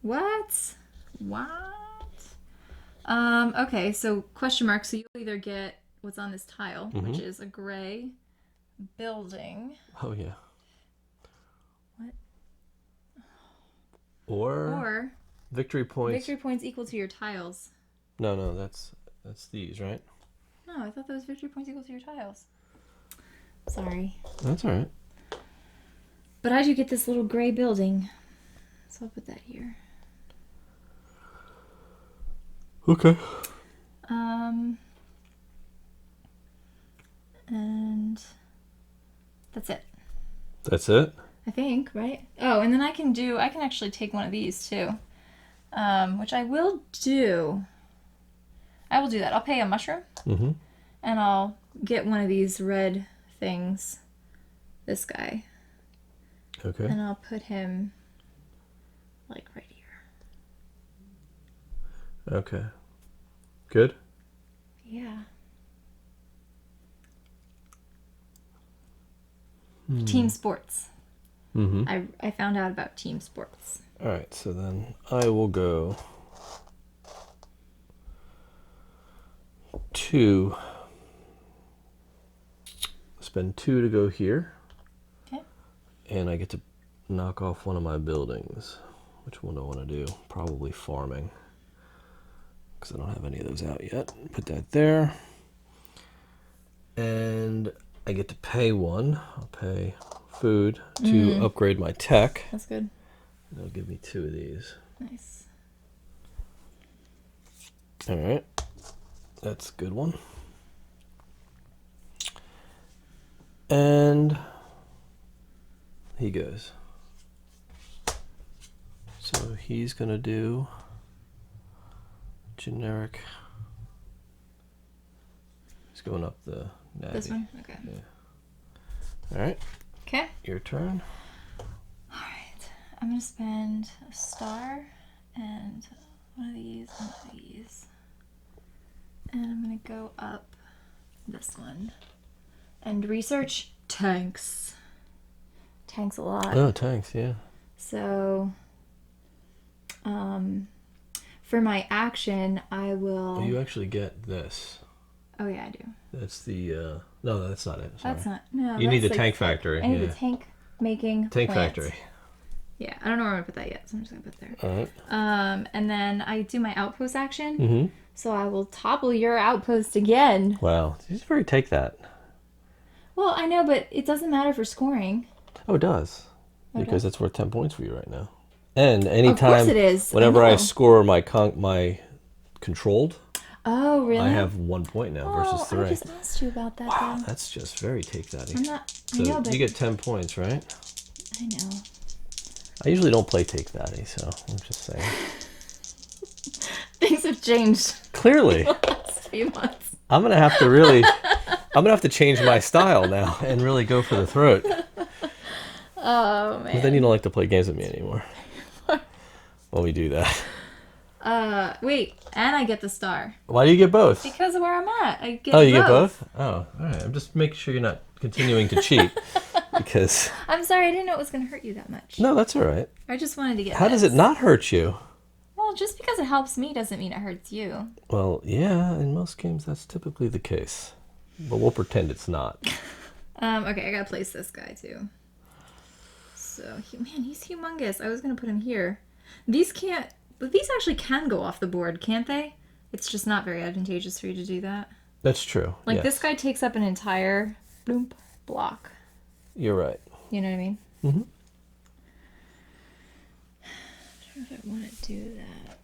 What? Okay, so question mark. So you'll either get what's on this tile, which is a gray building. Oh, yeah. What? Or victory points. Victory points equal to your tiles. No, that's these, right? No, I thought that was victory points equal to your tiles. Sorry. That's all right. But I do get this little gray building. So I'll put that here. Okay. And that's it. That's it? I think, right? Oh, and then I can actually take one of these too. Which I will do. I will do that. I'll pay a mushroom. Mm-hmm. And I'll get one of these red things. This guy. Okay. And I'll put him like right here. Okay. Good? Yeah. Team sports. Mm-hmm. I found out about team sports. All right, so then I will go 2. Spend 2 to go here. Okay. And I get to knock off one of my buildings. Which one do I want to do? Probably farming. Because I don't have any of those out yet. Put that there. And I get to pay 1. I'll pay food to upgrade my tech. That's good. They'll give me 2 of these. Nice. All right. That's a good one. And he goes. So he's going to do generic. He's going up the navy. This one? Okay. Yeah. All right. Okay. Your turn. All right. I'm going to spend a star and one of these and one of these. And I'm going to go up this one. And research tanks. Tanks a lot. Oh, tanks, yeah. So For my action, I will. Well, you actually get this. Oh yeah, I do. That's the. No, that's not it. Sorry. That's not. No. You need the like tank factory. I need yeah. the tank making. Tank plant. factory. Yeah, I don't know where I'm gonna put that yet, so I'm just gonna put it there. All right. And then I do my outpost action. Mm-hmm. So I will topple your outpost again. Wow, you just very take that. Well, I know, but it doesn't matter for scoring. Oh, it does. Oh, Because it does? that's worth 10 points for you right now. And Of course anytime, it is. whenever I I know. score my controlled, Oh, really? I have 1 point now versus 3. I just asked you about that. Wow, Though. that's just very take that. I'm not. So I know, but you get 10 points, right? I know. I usually don't play take that, so I'm just saying. Things have changed Clearly, the last few months. I'm gonna have to change my style now and really go for the throat. Oh man. But then you don't like to play games with me anymore. When we do that. Wait, and I get the star Why do you get both? because of where I'm at. I get. Oh, you get both. both? Oh, all right. I'm just making sure you're not continuing to cheat because. I'm sorry, I didn't know it was gonna hurt you that much. No, that's all right. I just wanted to get. How does this. it not hurt you? Well, just because it helps me doesn't mean it hurts you. Well, yeah, in most games that's typically the case. But we'll pretend it's not. Okay, I gotta place this guy too. So, man, he's humongous. I was gonna put him here. These can't, but these actually can go off the board, can't they? It's just not very advantageous for you to do that. That's true. Like, yes. this guy takes up an entire block. You're right. You know what I mean? Mm-hmm. I don't know if I want to do that.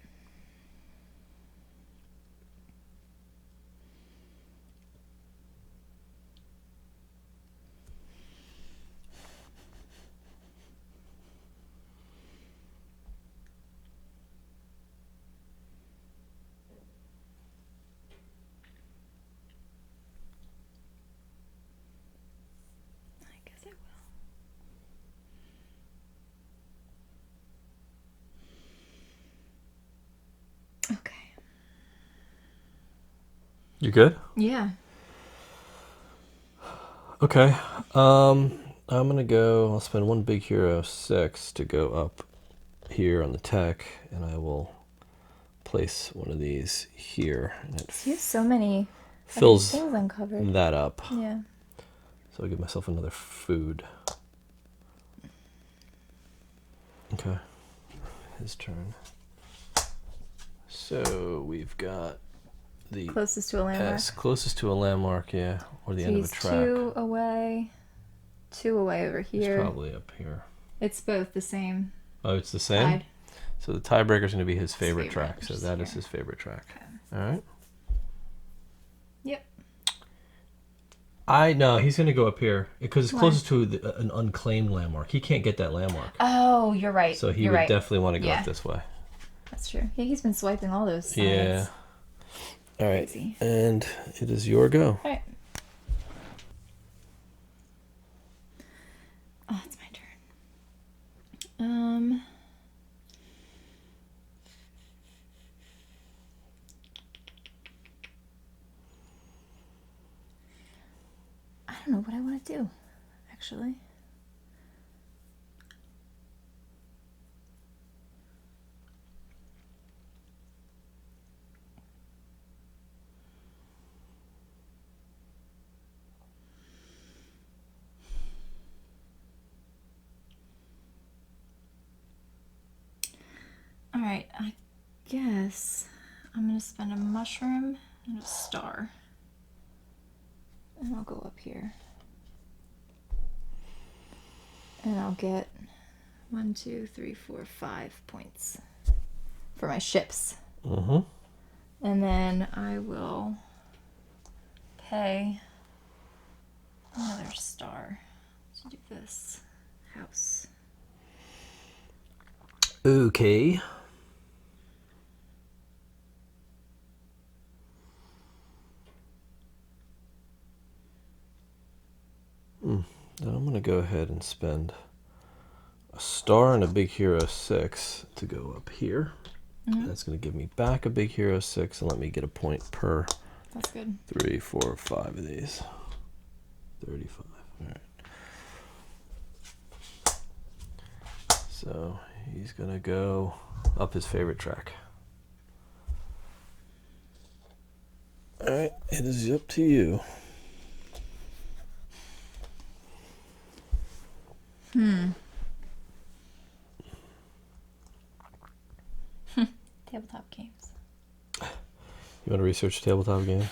I guess I will. Okay. You good? Yeah. Okay. I'm gonna go. I'll spend 1 big hero 6 to go up here on the tech, and I will place one of these here. And it You have so many fills things uncovered. that up. Yeah. So I'll give myself another food. Okay. His turn. So we've got the Closest to a landmark. S closest to a landmark, yeah, or the So end of a he's track. 2 away. 2 away over here. It's probably up here. It's both the same. Oh, it's the same? Side. So the tiebreaker is going to be his favorite track. which So is that here. is his favorite track. Okay. All right. Yep. No, he's going to go up here because it's Why? closest to an unclaimed landmark. He can't get that landmark. Oh, you're right. So he You're would right. definitely want to go Yeah. up this way. That's true. Yeah, he's been swiping all those sides. Yeah. All right. Crazy. And it is your go. All right. Oh, it's my turn. I don't know what I want to do, actually. All right, I guess I'm gonna spend a mushroom and a star. And I'll go up here. And I'll get 1, 2, 3, 4, 5 points for my ships. Mm-hmm. And then I will pay another star to do this house. Okay. Then I'm going to go ahead and spend a star and a big hero 6 to go up here. Mm-hmm. That's going to give me back a big hero 6 and let me get a point per That's good. 3, 4, 5 of these. 35. All right. So He's going to go up his favorite track. All right, it is up to you. Tabletop games. You want to research tabletop game?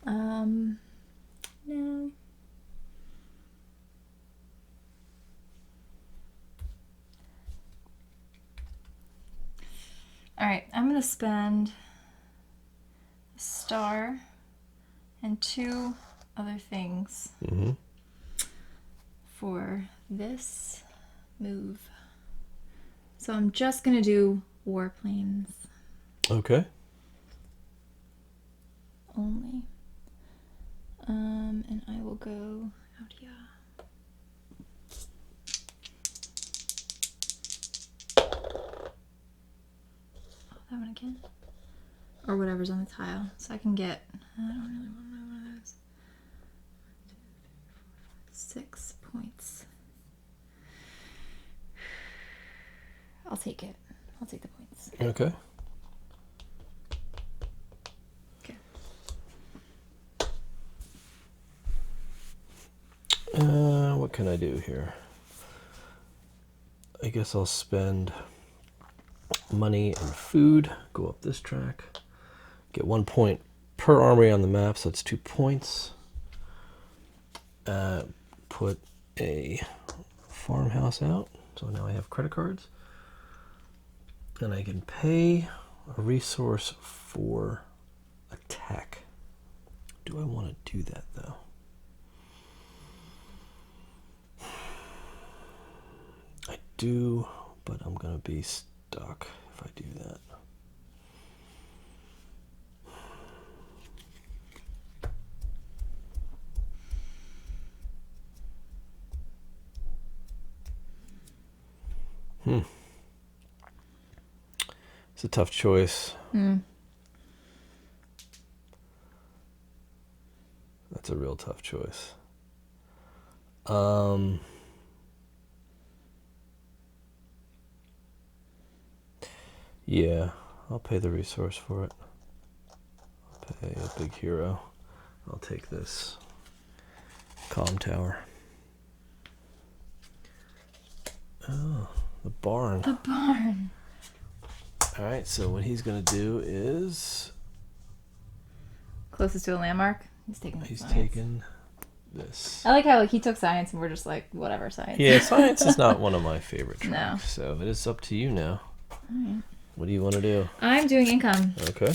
No. All right, I'm gonna spend a star and 2 other things for this move. So I'm just gonna do warplanes Okay. only. And I will go out here. That one again. Or whatever's on the tile. So I can get, I don't really want one of those. 6 points. I'll take it. I'll take the points. Okay. Okay. What can I do here? I guess I'll spend money and food. Go up this track. Get 1 point per armory on the map, so it's 2 points. Put a farmhouse out, so now I have credit cards. And I can pay a resource for attack. Do I want to do that, though? I do, but I'm going to be stuck if I do that. It's a tough choice. That's a real tough choice. Yeah, I'll pay the resource for it. I'll pay a big hero. I'll take this comm tower. Oh, the barn. The barn. All right, so what he's going to do is... Closest to a landmark? He's taking He's science. taking this. I like how he took science and we're just like, whatever, science. Yeah, science is not one of my favorite tracks. No. So it is up to you now. All right. What do you want to do? I'm doing income. Okay.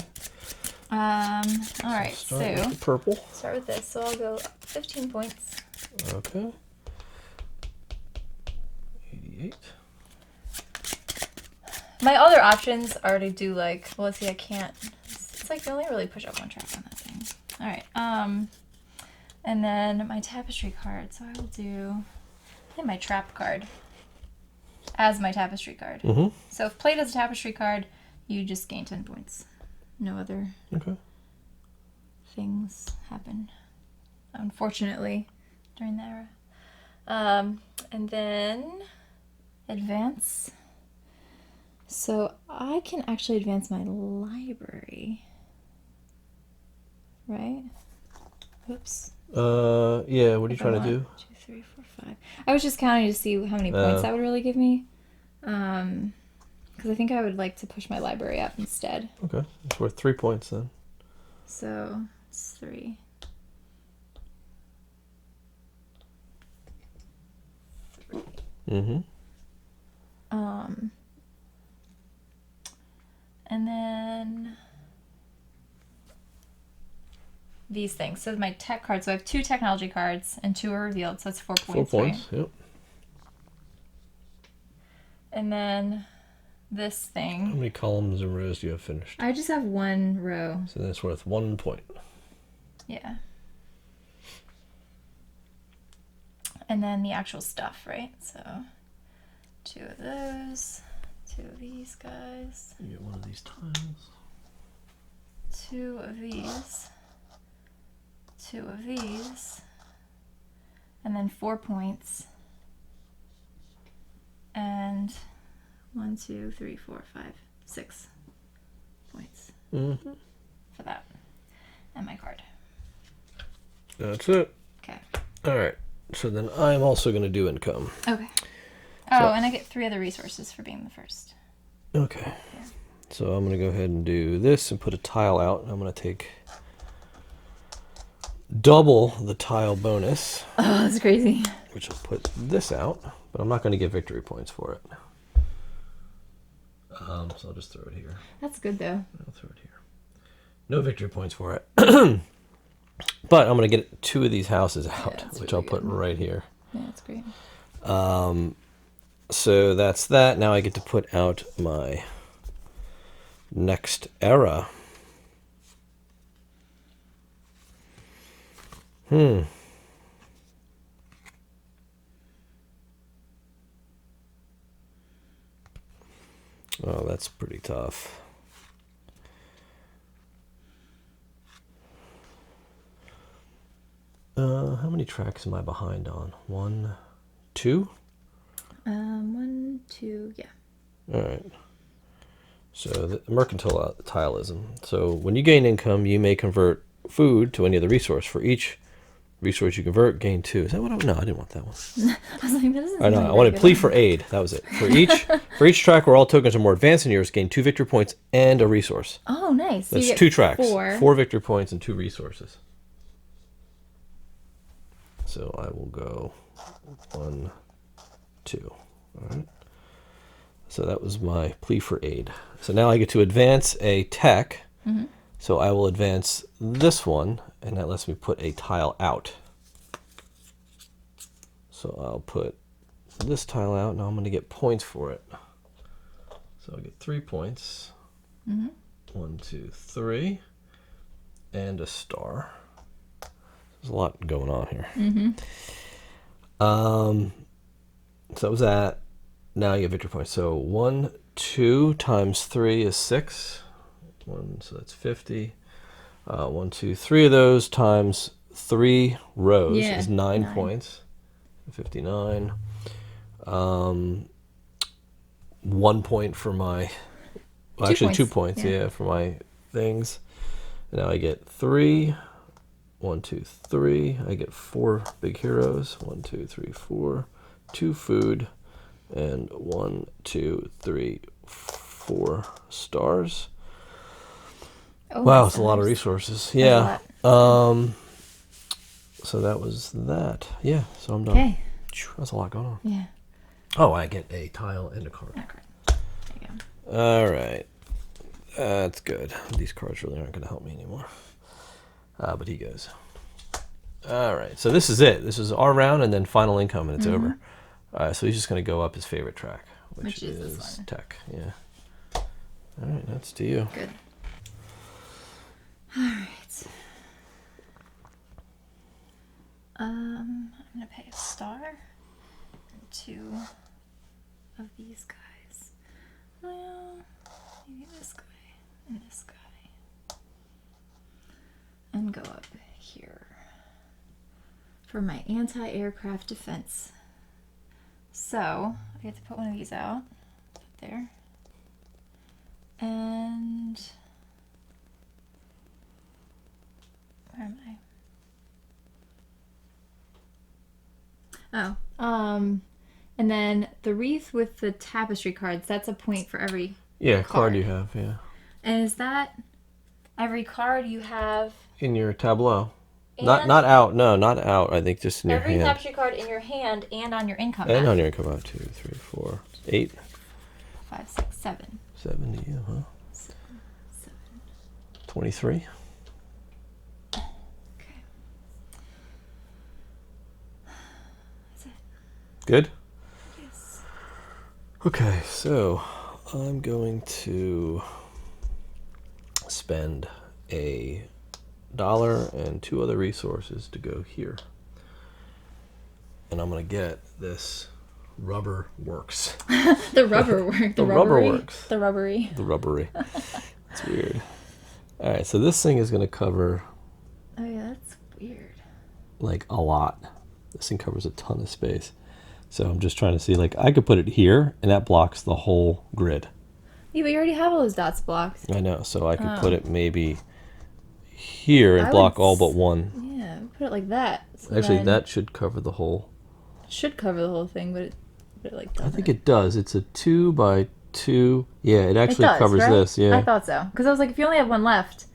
All right, Start with the purple. start with this. So I'll go 15 points. Okay. 88. My other options are to do like, well, let's see, I can't. It's like you only really push up 1 track on that thing. All right. And then my tapestry card. So I will do my trap card as my tapestry card. So if played as a tapestry card, you just gain 10 points. No other things happen, unfortunately, during the era. And then advance. So I can actually advance my library, right? Oops. Yeah, what are you trying to do? 2, 3, 4, 5. I was just counting to see how many points that would really give me. Because I think I would like to push my library up instead. Okay, it's worth 3 points then. So it's 3. And then these things. So my tech cards. So I have 2 technology cards and 2 are revealed. So that's 4 points. 4 points. Right? Yep. And then this thing. How many columns and rows do you have finished? I just have 1 row. So that's worth 1 point. Yeah. And then the actual stuff, right? So 2 of those, 2 of these guys, You get 1 of these tiles. 2 of these, 2 of these, and then 4 points And 1, 2, 3, 4, 5, 6 points for that. And my card. That's it. Okay. All right. So then I'm also going to do income. Okay. Oh, and I get 3 other resources for being the first. Okay. Yeah. So I'm going to go ahead and do this and put a tile out. I'm going to take double the tile bonus. Oh, that's crazy. Which will put this out, but I'm not going to get victory points for it. So I'll just throw it here. That's good, though. I'll throw it here. No victory points for it. But I'm going to get 2 of these houses out, which really I'll put right here. Yeah, that's great. So that's that. Now I get to put out my next era. Oh, that's pretty tough. How many tracks am I behind on? 1, 2? 1, 2, yeah. All right. So the mercantilism. So when you gain income, you may convert food to any other resource. For each resource you convert, gain 2. Is that what I... No, I didn't want that one. I was like, that doesn't I know. I wanted plea for aid. That was it. For each track where all tokens are more advanced than yours, gain 2 victory points and a resource. Oh, nice. That's 2 tracks. 4 victory points and 2 resources. So I will go 1, 2. All right. So that was my plea for aid. So now I get to advance a tech. Mm-hmm. So I will advance this one, and that lets me put a tile out. So I'll put this tile out. Now I'm going to get points for it. So I'll get 3 points. Mm-hmm. 1, 2, 3. And a star. There's a lot going on here. Mm-hmm. So that was that. Now you get victory points. So 1, 2 times 3 is 6. 1, so that's 50. 1, 2, 3 of those times 3 rows is 9 points. 59. 1 point for my... Well, actually, 2 points, for my things. And now I get 3. 1, 2, 3. I get 4 big heroes. 1, 2, 3, 4. 2 food. And 1, 2, 3, 4 stars. Oh, wow, it's a lot of resources. Yeah. So that was that. Yeah, so I'm done. Okay. That's a lot going on. Yeah. Oh, I get a tile and a card. There you go. All right. That's good. These cards really aren't going to help me anymore. But he goes. All right. So this is it. This is our round and then final income, and it's over. So he's just going to go up his favorite track, which is this one. Tech. Yeah. All right. That's to you. Good. All right. I'm going to pay a star and 2 of these guys. Well, maybe this guy and this guy. And go up here for my anti-aircraft defense. So I get to put one of these out there. And where am I? Oh, and then the wreath with the tapestry cards, that's a point for every card you have, yeah. And is that every card you have in your tableau? Not out. No, not out. I think just in your hand. Every tapestry card in your hand and on your income. And on your income map. 2, 3, 4, 8, 5, 6, 7. 7 to you, huh? 7. 23. Good? Yes. Okay, so I'm going to spend $1 and 2 other resources to go here. And I'm going to get this rubber works. The rubber work. The rubber works. The rubbery. The rubbery. That's weird. All right, so this thing is going to cover... Oh, yeah, that's weird. Like a lot. This thing covers a ton of space. So I'm just trying to see, like, I could put it here, and that blocks the whole grid. Yeah, but you already have all those dots blocked. I know, so I could put it maybe here and block all but one. Yeah, put it like that. So Actually, that should cover the whole. Should cover the whole thing, but it like doesn't. I think it does. It's a 2 by 2. Yeah, it actually covers right? this. Yeah, I thought so. Because I was like, if you only have one left,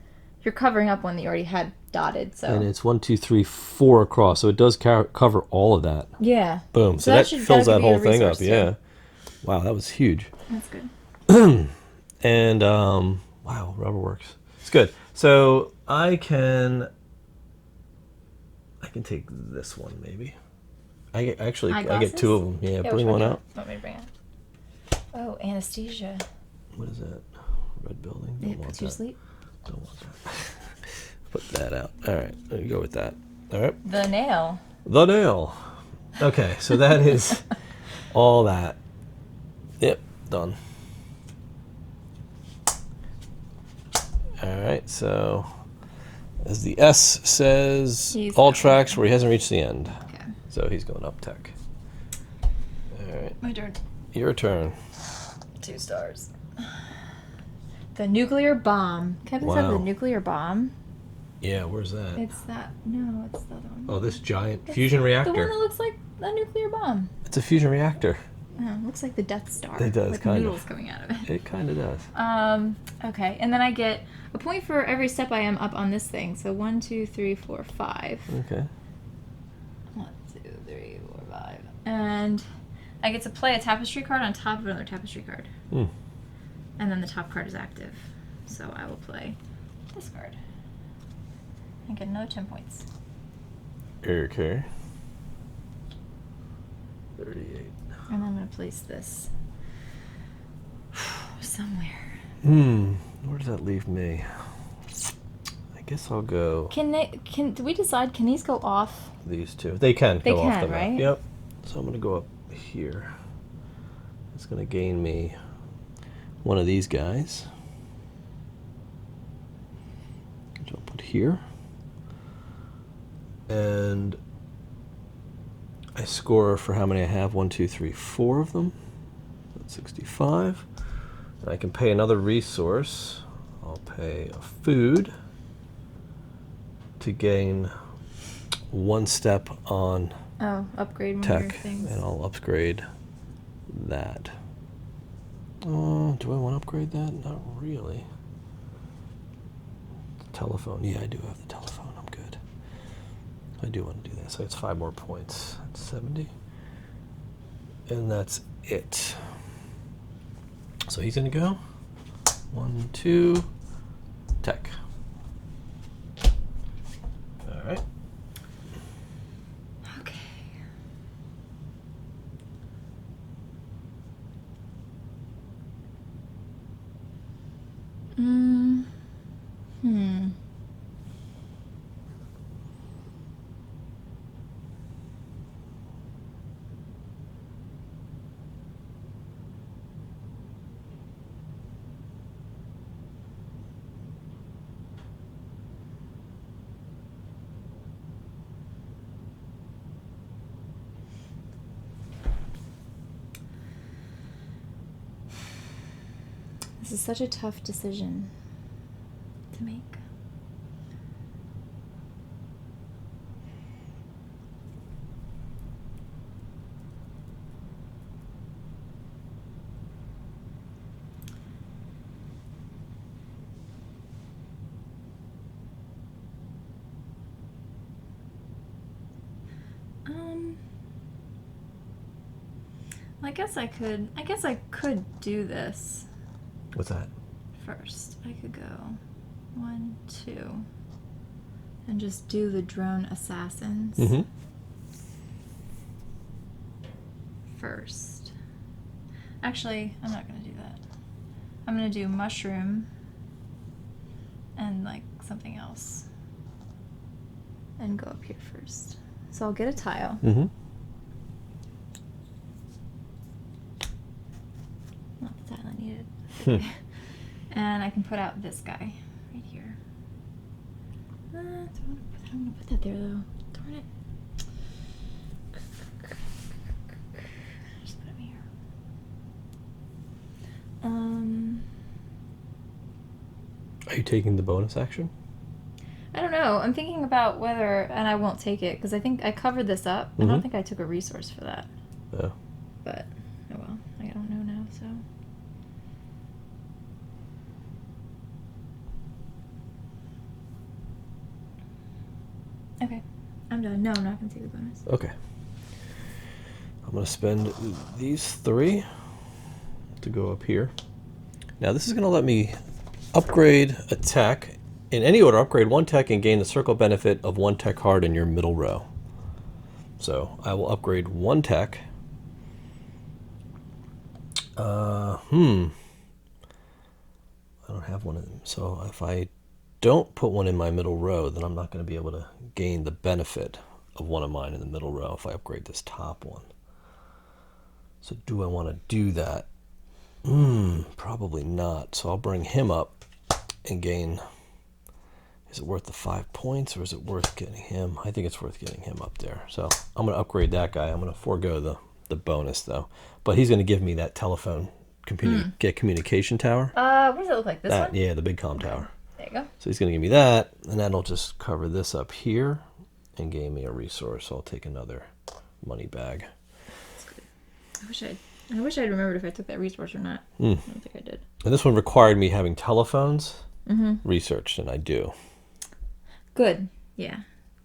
you're covering up one that you already had dotted. So. And it's 1, 2, 3, 4 across, so it does cover all of that. Yeah. Boom. So that fills that whole thing up. Too. Yeah. Wow, that was huge. That's good. And wow, rubber works. It's good. So I can take this one maybe. I get 2 of them. Yeah, bring one out. Want me to bring it? Oh, anesthesia. What is that? Red building. It puts you to sleep. Don't want that. Put that out. All right, there you go with that. All right. The nail. The nail. Okay, so that is all that. Yep, done. All right, so as the S says, all tracks where he hasn't reached the end. Okay. So he's going up tech. All right. My turn. Your turn. 2 stars. The nuclear bomb. Kevin said the nuclear bomb. Yeah, where's that? It's that. No, it's the other one. Oh, this giant fusion reactor. The one that looks like a nuclear bomb. It's a fusion reactor. Oh, it looks like the Death Star. It does, with kind noodles of. coming out of it. It kind of does. Okay, and then I get a point for every step I am up on this thing. So 1, 2, 3, 4, 5. Okay. 1, 2, 3, 4, 5. And I get to play a Tapestry card on top of another Tapestry card. Hmm. And then the top card is active. So I will play this card. And get another 10 points. Okay. 38. And I'm going to place this somewhere. Where does that leave me? I guess I'll go. Do we decide, can these go off? These two. They can go off the map. Right? Yep. So I'm going to go up here. It's going to gain me one of these guys. Which I'll put here. And I score for how many I have? 1, 2, 3, 4 of them. That's 65. And I can pay another resource. I'll pay a food to gain 1 step on upgrade one tech, of your things. and I'll upgrade that. Do I want to upgrade that? Not really. Telephone. Yeah, I do have the telephone. I'm good. I do want to do that. So it's 5 more points. That's 70. And that's it. So he's going to go. 1, 2, tech. All right. Okay. This is such a tough decision to make. I guess I could do this. What's that? First, I could go 1, 2, and just do the drone assassins first. Actually, I'm not gonna do that. I'm gonna do mushroom and like something else, and go up here first. So I'll get a tile. Not the tile I needed. And I can put out this guy right here. I don't want to put that there though. Darn it. taking the bonus action? I don't know. I'm thinking about whether, and I won't take it because I think I covered this up. I don't think I took a resource for that. Yeah. But, oh well, I don't know now, so. Okay, I'm done. No, I'm not going to take the bonus. Okay. I'm going to spend these 3 to go up here. Now this is going to let me upgrade a tech. In any order, upgrade 1 tech and gain the circle benefit of 1 tech card in your middle row. So I will upgrade 1 tech. I don't have one of them. So if I don't put one in my middle row, then I'm not going to be able to gain the benefit of one of mine in the middle row if I upgrade this top one. So do I want to do that? Probably not. So I'll bring him up and gain. Is it worth the 5 points or is it worth getting him? I think it's worth getting him up there. So I'm going to upgrade that guy. I'm going to forego the bonus though. But he's going to give me that telephone communication tower. What does it look like? This one? Yeah, the big comm tower. There you go. So he's going to give me that, and that'll just cover this up here and gain me a resource. So I'll take another money bag. That's good. I wish I'd remembered if I took that resource or not. I don't think I did. And this one required me having telephones researched, and I do. Good. Yeah.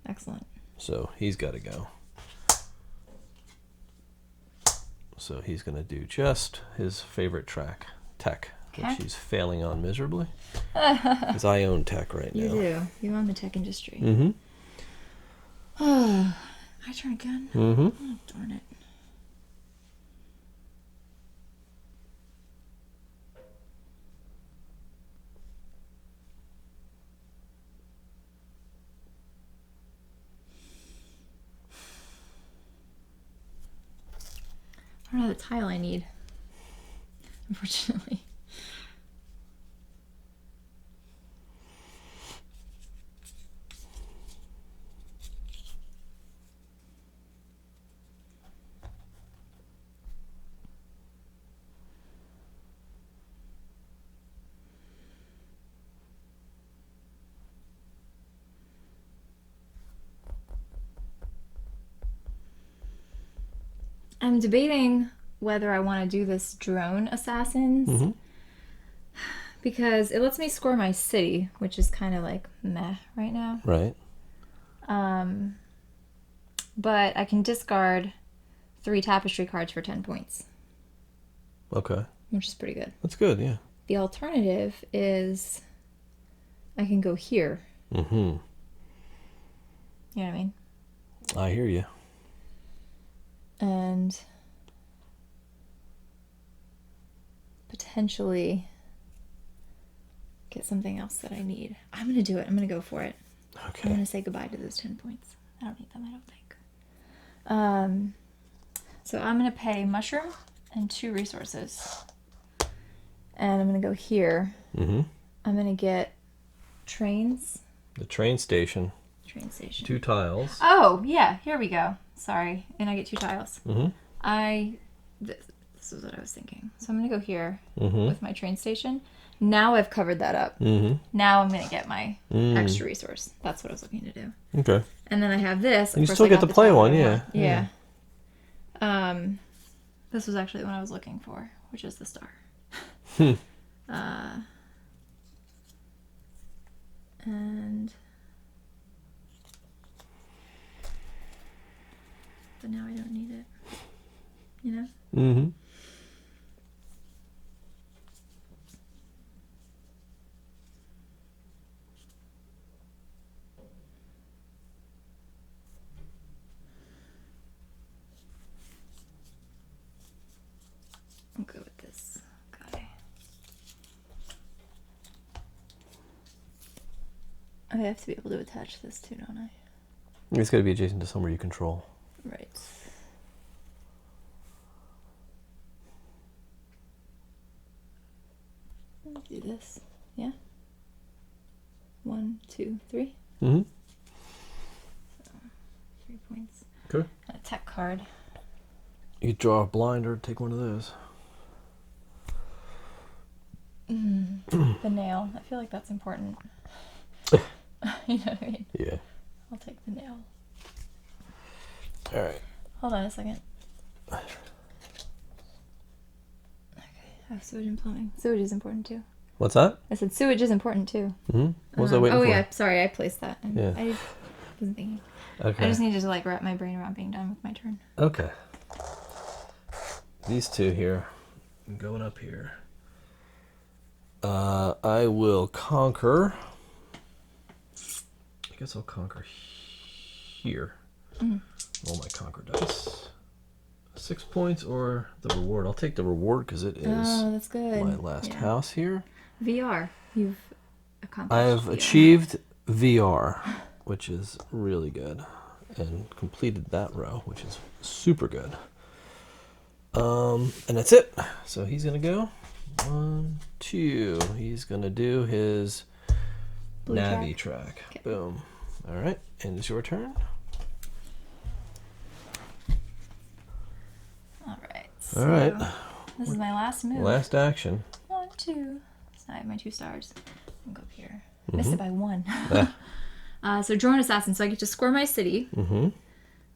Excellent. So he's got to go. So he's going to do just his favorite tech, which he's failing on miserably. Because I own tech right now. You do. You own the tech industry. My turn again? Oh, darn it. I don't know the tile I need, unfortunately. I'm debating whether I want to do this drone assassins because it lets me score my city, which is kind of like meh right now. Right. But I can discard 3 tapestry cards for 10 points. Okay. Which is pretty good. That's good, yeah. The alternative is I can go here. You know what I mean? I hear you. And potentially get something else that I need. I'm going to do it. I'm going to go for it. Okay. I'm going to say goodbye to those 10 points. I don't need them, I don't think. So I'm going to pay mushroom and 2 resources. And I'm going to go here. I'm going to get trains. The train station. Train station. 2 tiles. Oh, yeah. Here we go. Sorry. And I get 2 tiles. This is what I was thinking. So I'm going to go here with my train station. Now I've covered that up. Now I'm going to get my extra resource. That's what I was looking to do. Okay. And then I have this. And you still get to play one, yeah. Yeah. This was actually the one I was looking for, which is the star. But now I don't need it. You know? I'll go with this guy. I have to be able to attach this too, don't I? It's got to be adjacent to somewhere you control. Right. I'll do this. Yeah? 1, 2, 3. So, 3 points. Okay. A tech card. You could draw a blind or take one of those. The nail. I feel like that's important. You know what I mean? Yeah. I'll take the nail. All right. Hold on a second. Okay. I have sewage and plumbing. Sewage is important too. What's that? I said sewage is important too. Mm-hmm. What was I waiting for? Oh yeah, sorry, I placed that. Yeah. I wasn't thinking. Okay. I just needed to like wrap my brain around being done with my turn. Okay. These two here, I'm going up here. I will conquer. I guess I'll conquer here. Roll my conquer dice. 6 points or the reward. I'll take the reward because it is that's good. my last house here. VR. You've accomplished. I have achieved VR, which is really good, and completed that row, which is super good. And that's it. So he's gonna go 1, 2. He's gonna do his Blue Navi track. Okay. Boom. All right, and it's your turn. All right. So All right. this is my last move. Last action. 1, 2. So I have my 2 stars. I'll go up here. Missed it by 1. So drone assassin. So I get to score my city,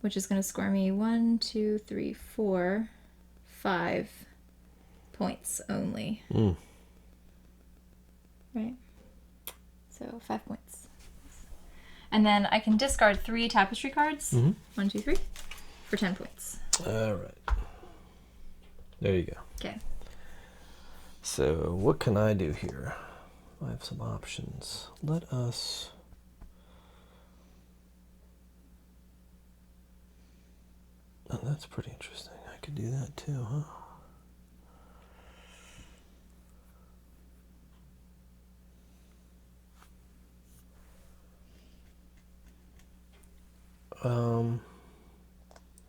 which is going to score me 1, 2, 3, 4, 5 points only. Right. So 5 points. And then I can discard 3 tapestry cards. 1, 2, 3 for 10 points. All right. There you go. Okay. So what can I do here? I have some options. Let us... Oh, that's pretty interesting. I could do that too, huh?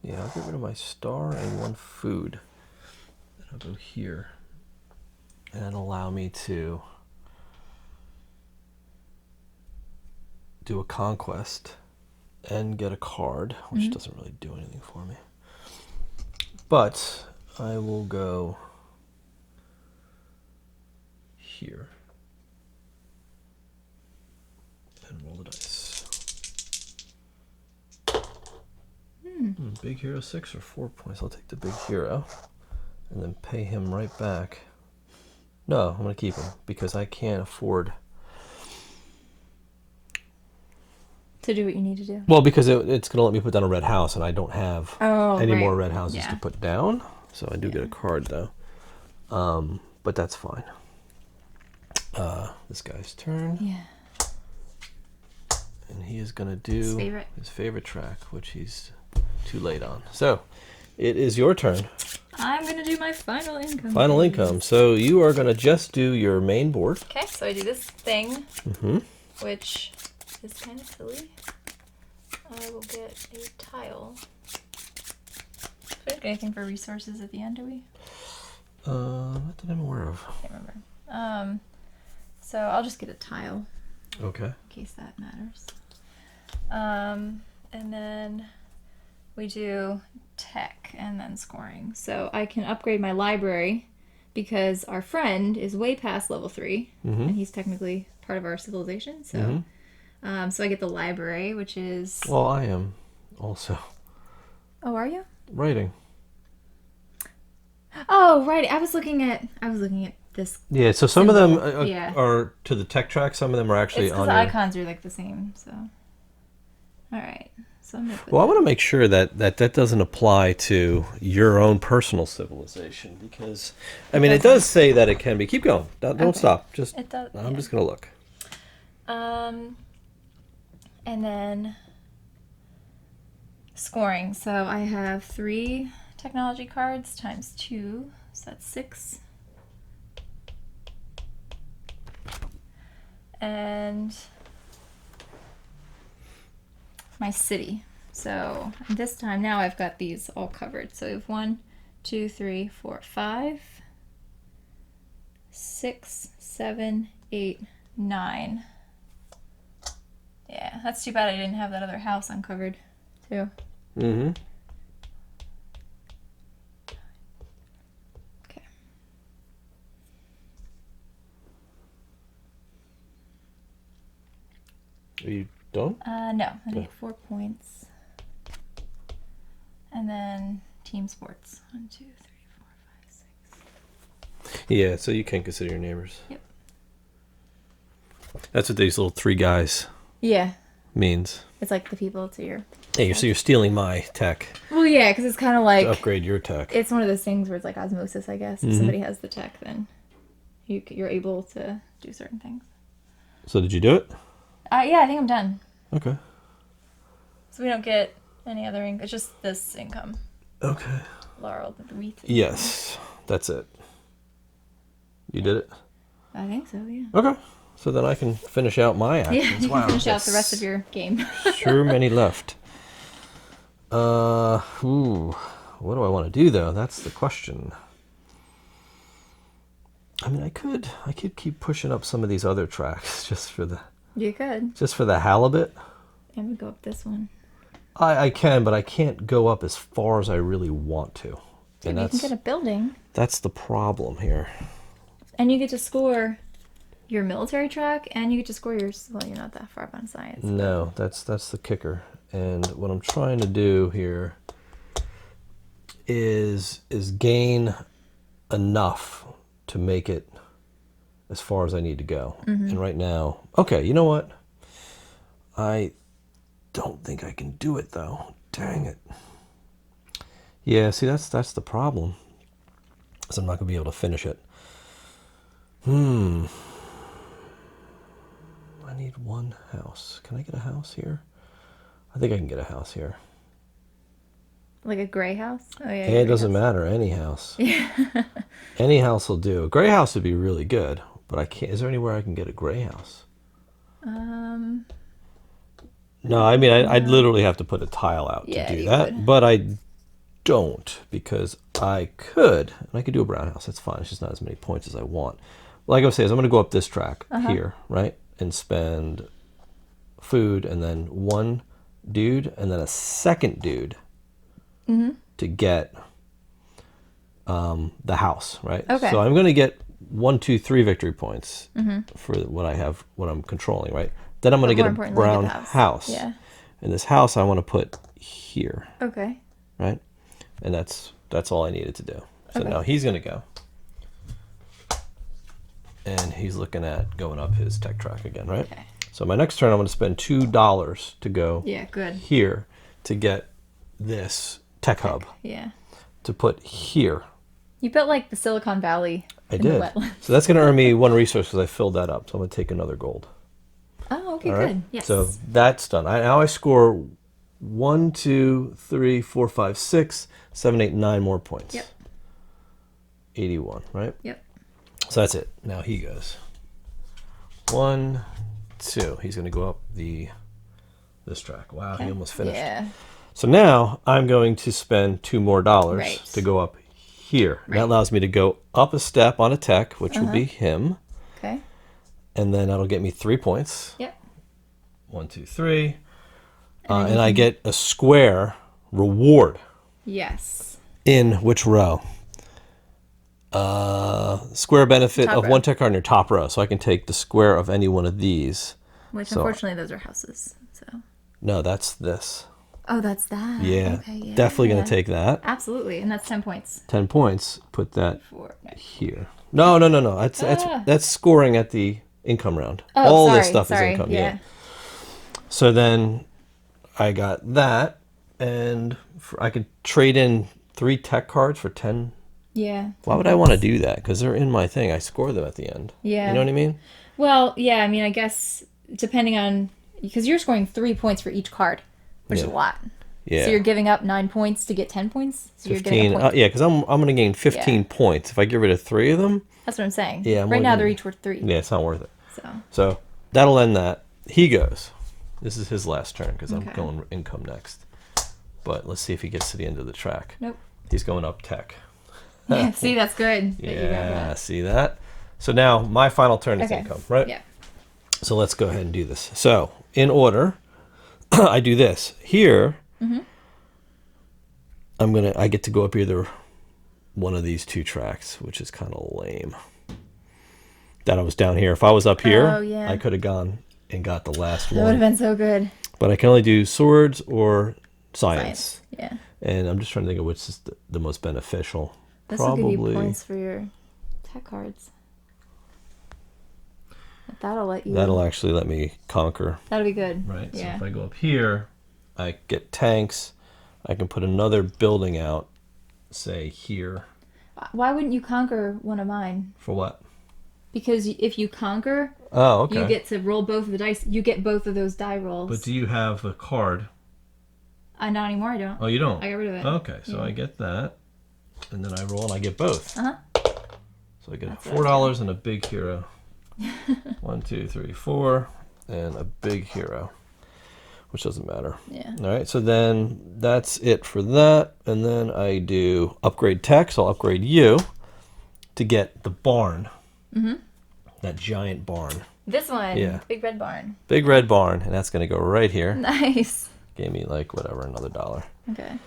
Yeah, I'll get rid of my star and 1 food. And I'll go here. And it'll allow me to do a conquest and get a card, which doesn't really do anything for me. But I will go here and roll the dice. Big hero 6 or 4 points. I'll take the big hero and then pay him right back. No, I'm going to keep him because I can't afford To do what you need to do. Well, because it's going to let me put down a red house, and I don't have any more red houses to put down. So I do get a card, though. But that's fine. This guy's turn. Yeah. And he is going to do his favorite track, which he's too late on. So it is your turn. I'm going to do my final income. Final income. So you are going to just do your main board. Okay, so I do this thing, which is kind of silly. I will get a tile. We don't get anything for resources at the end, do we? Not that I'm aware of. I can't remember. So I'll just get a tile. Okay. In case that matters. And then we do tech and then scoring. So I can upgrade my library because our friend is way past level 3 and he's technically part of our civilization. So so I get the library, which is... Well, I am also. Oh, are you? Writing. Oh, right. I was looking at this. Yeah, so some of them are to the tech track. Some of them are actually it's on the your... icons are like the same, so... All right. So I'm gonna put Well, I want to make sure that doesn't apply to your own personal civilization because, I mean, it does say that it can be. Keep going. Don't stop. Just it does, I'm just going to look. And then scoring. So I have 3 technology cards times 2, so that's 6. And my city. So this time now I've got these all covered. So we have 1, 2, 3, 4, 5, 6, 7, 8, 9. Yeah, that's too bad I didn't have that other house uncovered too. Okay. Don't? No. I get 4 points. And then team sports. 1, 2, 3, 4, 5, 6. Yeah, so you can consider your neighbors. Yep. That's what these little 3 guys means. It's like the people to your... Hey, so you're stealing my tech. Well, yeah, because it's kind of like... To upgrade your tech. It's one of those things where it's like osmosis, I guess. If somebody has the tech, then you're able to do certain things. So did you do it? Yeah, I think I'm done. Okay. So we don't get any other income. It's just this income. Okay. Laurel, the wreath. Yes, that's it. You did it? I think so, yeah. Okay. So then I can finish out my actions. Yeah, you can finish out the rest of your game. Sure many left. What do I want to do though? That's the question. I mean, I could keep pushing up some of these other tracks just for the... You could. Just for the halibut. And we go up this one. I can, but I can't go up as far as I really want to. Dude, and you can get a building. That's the problem here. And you get to score your military track, and you get to score your... Well, you're not that far up on science. No, that's the kicker. And what I'm trying to do here is gain enough to make it as far as I need to go. And right now... Okay, you know what? I don't think I can do it, though. Dang it. Yeah, see, that's the problem. So I'm not going to be able to finish it. I need one house. Can I get a house here? I think I can get a house here. Like a gray house? Oh, yeah. It doesn't matter. Any house. Yeah. Any house will do. A gray house would be really good, but I can't. Is there anywhere I can get a gray house? No, I mean, I'd literally have to put a tile out to do that, but I don't, because I could, and I could do a brown house. That's fine. It's just not as many points as I want. Like I was saying, I'm going to go up this track here, right, and spend food, and then one dude, and then a second dude to get the house, right? Okay. So I'm going to get 1, 2, 3 victory points for what I have, what I'm controlling, right? Then I'm going to get a brown house. Yeah. And this house I want to put here. Okay. Right? And that's all I needed to do. So now he's going to go. And he's looking at going up his tech track again, right? Okay. So my next turn I'm going to spend $2 to go here to get this tech hub. Yeah. To put here. You built like the Silicon Valley in the wetlands. So that's going to earn me 1 resource because I filled that up. So I'm going to take another gold. Oh, okay, good. Yes. So that's done. Now I score 1, 2, 3, 4, 5, 6, 7, 8, 9 more points. Yep. 81, right? Yep. So that's it. Now he goes. 1, 2. He's going to go up this track. Wow, he almost finished. Yeah. So now I'm going to spend $2 more to go up here. Right. That allows me to go up a step on a tech, which will be him. Okay. And then that'll get me 3 points. Yep. 1, 2, 3. And I get a square reward. Yes. In which row? Square benefit top of row. 1 tech card in your top row. So I can take the square of any one of these. Which unfortunately those are houses. So. No, that's this. Oh, that's that. Yeah. Okay, yeah. Definitely going to take that. Absolutely. And that's 10 points. 10 points. Put that here. No. That's scoring at the income round. All this stuff is income. Yeah. So then I got that, and I could trade in 3 tech cards for 10. Yeah. Why would I want to do that? Because they're in my thing. I score them at the end. Yeah. You know what I mean? Well, yeah. I mean, I guess depending on, because you're scoring 3 points for each card, which is a lot. Yeah. So you're giving up 9 points to get 10 points. So 15. You're getting a point. Yeah, because I'm going to gain 15 points if I get rid of 3 of them. That's what I'm saying. Yeah. Right now they're each worth 3. Yeah, it's not worth it. So that'll end that. He goes. This is his last turn because I'm going income next. But let's see if he gets to the end of the track. Nope. He's going up tech. Yeah, see, that's good. Yeah, see that? So now my final turn is income, right? Yeah. So let's go ahead and do this. So in order, I do this. Here, I get to go up either one of these 2 tracks, which is kind of lame. That I was down here. If I was up here, I could have gone and got the last That would one. have been so good. But I can only do swords or science. Yeah. And I'm just trying to think of which is the most beneficial. This will give you points for your tech cards. That'll actually let me conquer. That'll be good. Right. Yeah. So if I go up here, I get tanks. I can put another building out, say here. Why wouldn't you conquer one of mine? For what? Because if you conquer, okay. you get to roll both of the dice. You get both of those die rolls. But do you have a card? Not anymore, I don't. Oh, you don't? I got rid of it. Okay, so I get that. And then I roll and I get both. Uh-huh. So I get $4 and a big hero. 1, 2, 3, 4, and a big hero, which doesn't matter. Yeah. All right, so then that's it for that. And then I do upgrade tech, so I'll upgrade you to get the barn. Mm-hmm. That giant barn. This one. Yeah. Big red barn. Big red barn, and that's going to go right here. Nice. Gave me like whatever, another $1. Okay.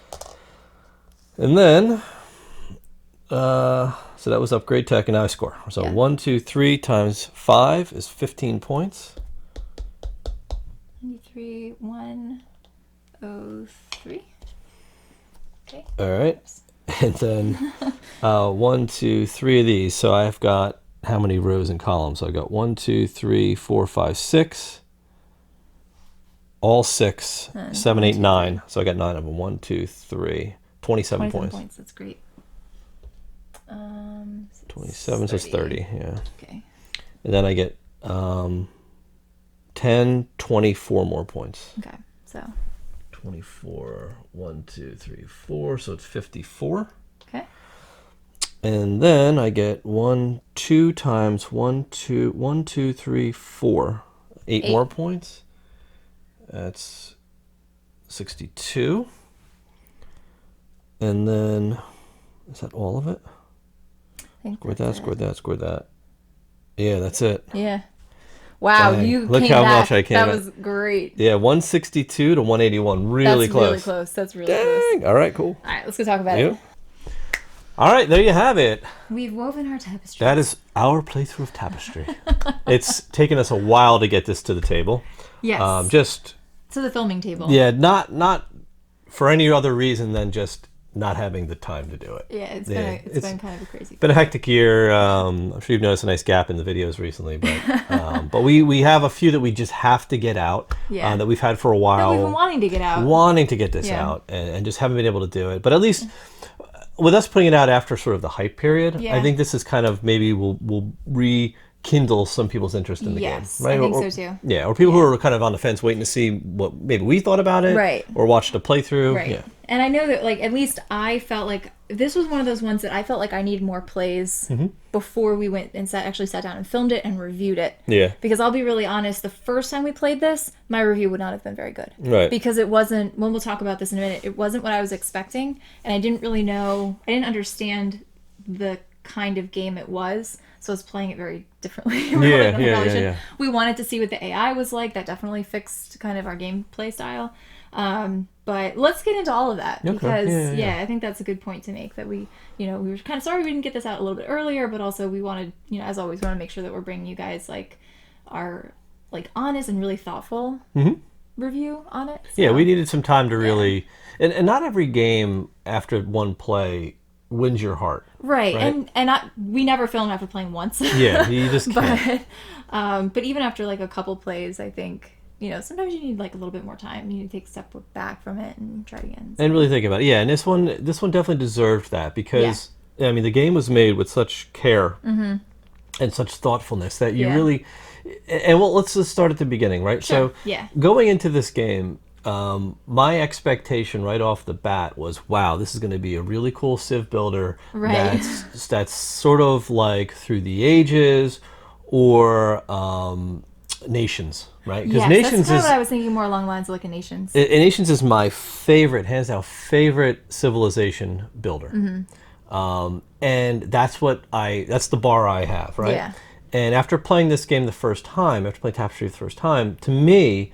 And then, so that was upgrade tech, and now I score. So 1, 2, 3 times 5 is 15 points. 93, 103. Okay. All right. And then 1, 2, 3 of these. So I've got how many rows and columns? So I got 1, 2, 3, 4, 5, 6. All 6, 7, 8, 9. So I got 9 of them. 1, 2, 3. 27 points. That's great. 27, so it's 30. Yeah. Okay. And then I get 10, 24 more points. Okay. So 24, 1, 2, 3, 4. So it's 54. Okay. And then I get 1, 2 times 1, 2, 1, 2, 3, 4. 8 more points. That's 62. And then, is that all of it? Score that. Yeah, that's it. Yeah. Wow, Dang. you Look came how back. much I came That back. was great. Yeah, 162 to 181. Really That's close. really close. That's really Dang. close. All right, cool. All right, let's go talk about it. All right, there you have it. We've woven our tapestry. That is our playthrough of Tapestry. It's taken us a while to get this to the table. Yes. Just to the filming table. Yeah, not for any other reason than just not having the time to do it. Yeah, it's been kind of a crazy. Been a hectic year. I'm sure you've noticed a nice gap in the videos recently, but we have a few that we just have to get out. Yeah. That we've had for a while. That we've been wanting to get out. Wanting to get this out, and just haven't been able to do it. But at least with us putting it out after sort of the hype period, I think this is kind of maybe will rekindle some people's interest in the game. Right? I think so too. Yeah, or people who are kind of on the fence waiting to see what maybe we thought about it. Right. Or watched a playthrough. Right. Yeah. And I know that, like, at least I felt like this was one of those ones that I felt like I needed more plays before we went and actually sat down and filmed it and reviewed it. Yeah. Because I'll be really honest, the first time we played this, my review would not have been very good. Right. Because it wasn't, well, we'll talk about this in a minute, it wasn't what I was expecting. And I didn't really know, I didn't understand the kind of game it was. So I was playing it very differently. Yeah. We wanted to see what the AI was like. That definitely fixed kind of our gameplay style. But let's get into all of that because I think that's a good point to make, that we were kind of sorry we didn't get this out a little bit earlier, but also we wanted, as always, we want to make sure that we're bringing you guys like our like honest and really thoughtful review on it. So, yeah, we needed some time to really, and not every game after one play wins your heart. Right? And we never filmed after playing once. Yeah, you just can't. But even after like a couple plays, I think, sometimes you need like a little bit more time. You need to take a step back from it and try again. So. And really think about it. Yeah, and this one definitely deserved that because, I mean, the game was made with such care and such thoughtfulness that you really, and well, let's just start at the beginning, right? Sure. So going into this game, my expectation right off the bat was, wow, this is going to be a really cool Civ builder that's sort of like Through the Ages or Nations, right? Because Nations that's what I was thinking, more along the lines of like a Nations. Nations is my favorite, hands down, favorite civilization builder. And that's the bar I have, right? Yeah. And after playing this game the first time, after playing Tapestry the first time, to me,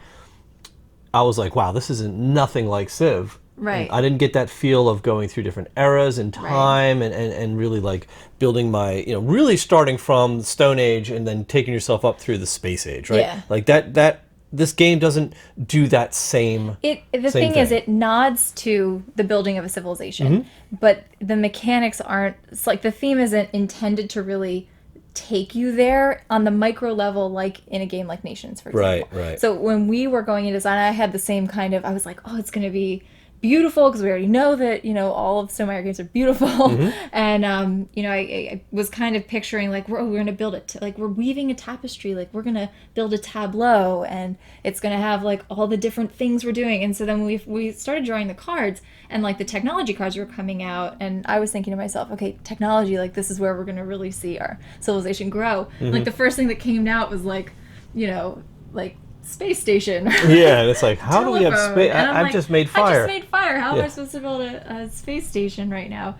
I was like, wow, this isn't nothing like Civ. Right. I didn't get that feel of going through different eras in time and really like building my, really starting from the Stone Age and then taking yourself up through the Space Age, right? Yeah. Like that this game doesn't do that same The thing is, it nods to the building of a civilization, but the mechanics aren't. It's like the theme isn't intended to really take you there on the micro level, like in a game like Nations, for example. Right. So when we were going into design, I had the same kind of. I was like, oh, it's going to be beautiful because we already know that all of Stonemaier games are beautiful, and I was kind of picturing like we're going to build it like we're weaving a tapestry, like we're going to build a tableau, and it's going to have like all the different things we're doing. And so then we started drawing the cards, and like the technology cards were coming out, and I was thinking to myself, okay, technology, like this is where we're going to really see our civilization grow. Like the first thing that came out was like like space station. Yeah, and it's like, how do we have space? I've like, just made fire. I just made fire. How am I supposed to build a space station right now?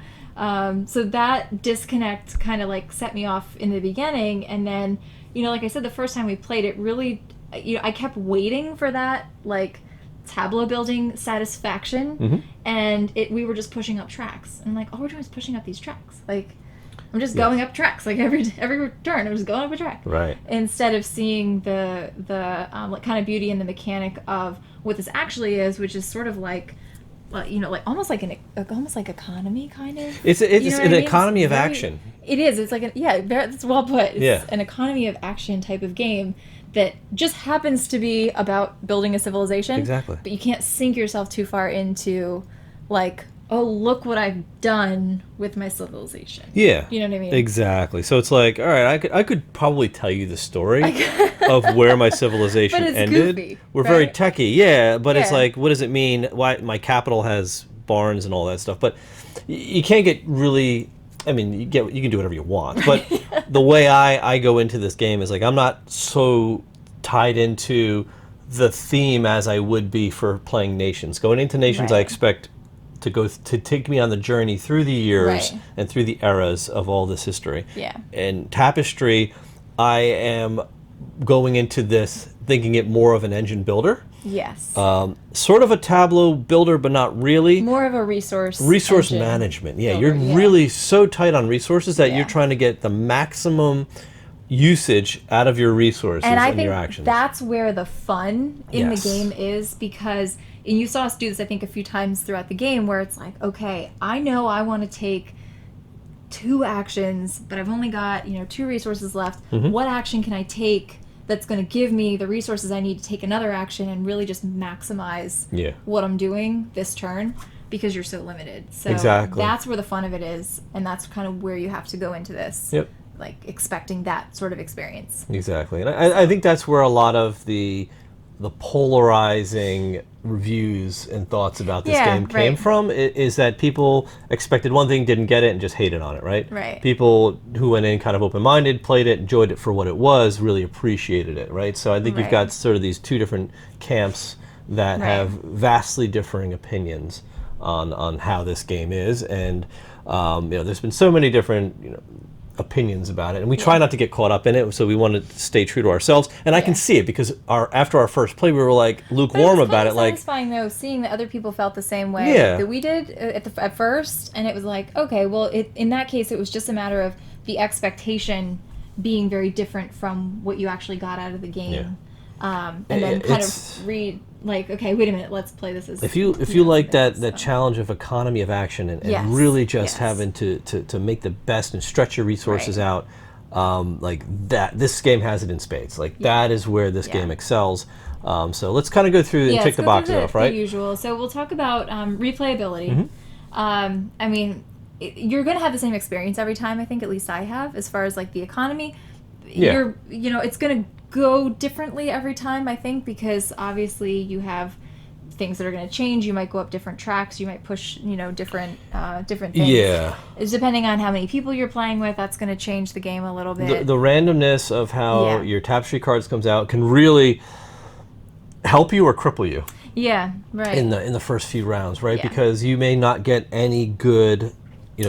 So that disconnect kind of like set me off in the beginning. And then, like I said, the first time we played it, really, I kept waiting for that, like, tableau building satisfaction. And we were just pushing up tracks. And like, all we're doing is pushing up these tracks. Like, I'm just going up tracks, like every turn. I'm just going up a track, right? Instead of seeing the like kind of beauty in the mechanic of what this actually is, which is sort of like, like almost like economy kind of. It's an economy of action. It is. It's like that's well put. It's an economy of action type of game that just happens to be about building a civilization. Exactly. But you can't sink yourself too far into like, oh, look what I've done with my civilization. Yeah. You know what I mean? Exactly. So it's like, all right, I could probably tell you the story of where my civilization ended. Goofy, We're very techie, but it's like, what does it mean? Why my capital has barns and all that stuff? But you can't get really. I mean, you can do whatever you want, but the way I go into this game is like I'm not so tied into the theme as I would be for playing Nations. Going into Nations, I expect to take me on the journey through the years and through the eras of all this history. Yeah. And Tapestry, I am going into this thinking it more of an engine builder. Yes. Sort of a tableau builder, but not really. More of a resource management. Yeah, builder, you're really so tight on resources that you're trying to get the maximum usage out of your resources and your actions. That's where the fun in the game is, because and you saw us do this I think a few times throughout the game where it's like, okay, I know I want to take 2 actions, but I've only got 2 resources left. What action can I take that's going to give me the resources I need to take another action and really just maximize what I'm doing this turn, because you're so limited. So that's where the fun of it is, and that's kind of where you have to go into this. Yep. Like expecting that sort of experience. Exactly. And I think that's where a lot of the polarizing reviews and thoughts about this game came from, is that people expected one thing, didn't get it, and just hated on it, right? Right. People who went in kind of open-minded, played it, enjoyed it for what it was, really appreciated it, right? So I think you've got sort of these 2 different camps that have vastly differing opinions on how this game is, and there's been so many different opinions about it, and we try not to get caught up in it, so we want to stay true to ourselves. And I can see it, because after our first play we were like lukewarm about it. Like, satisfying though, seeing that other people felt the same way that we did at first, and it was like, okay, well, in that case it was just a matter of the expectation being very different from what you actually got out of the game. And then kind of read like, okay, wait a minute, let's play this as if you like that challenge of economy of action and really just having to make the best and stretch your resources out, like that, this game has it in spades. Like that is where this game excels. So let's kind of go through and tick the boxes off, right? The usual. So we'll talk about replayability. I mean, you're going to have the same experience every time. I think at least I have, as far as like the economy. It's going to go differently every time, I think, because obviously you have things that are going to change. You might go up different tracks. You might push, different things. Yeah. It's depending on how many people you're playing with. That's going to change the game a little bit. The randomness of how your Tapestry cards comes out can really help you or cripple you. Yeah, right. In the first few rounds, right? Yeah. Because you may not get any good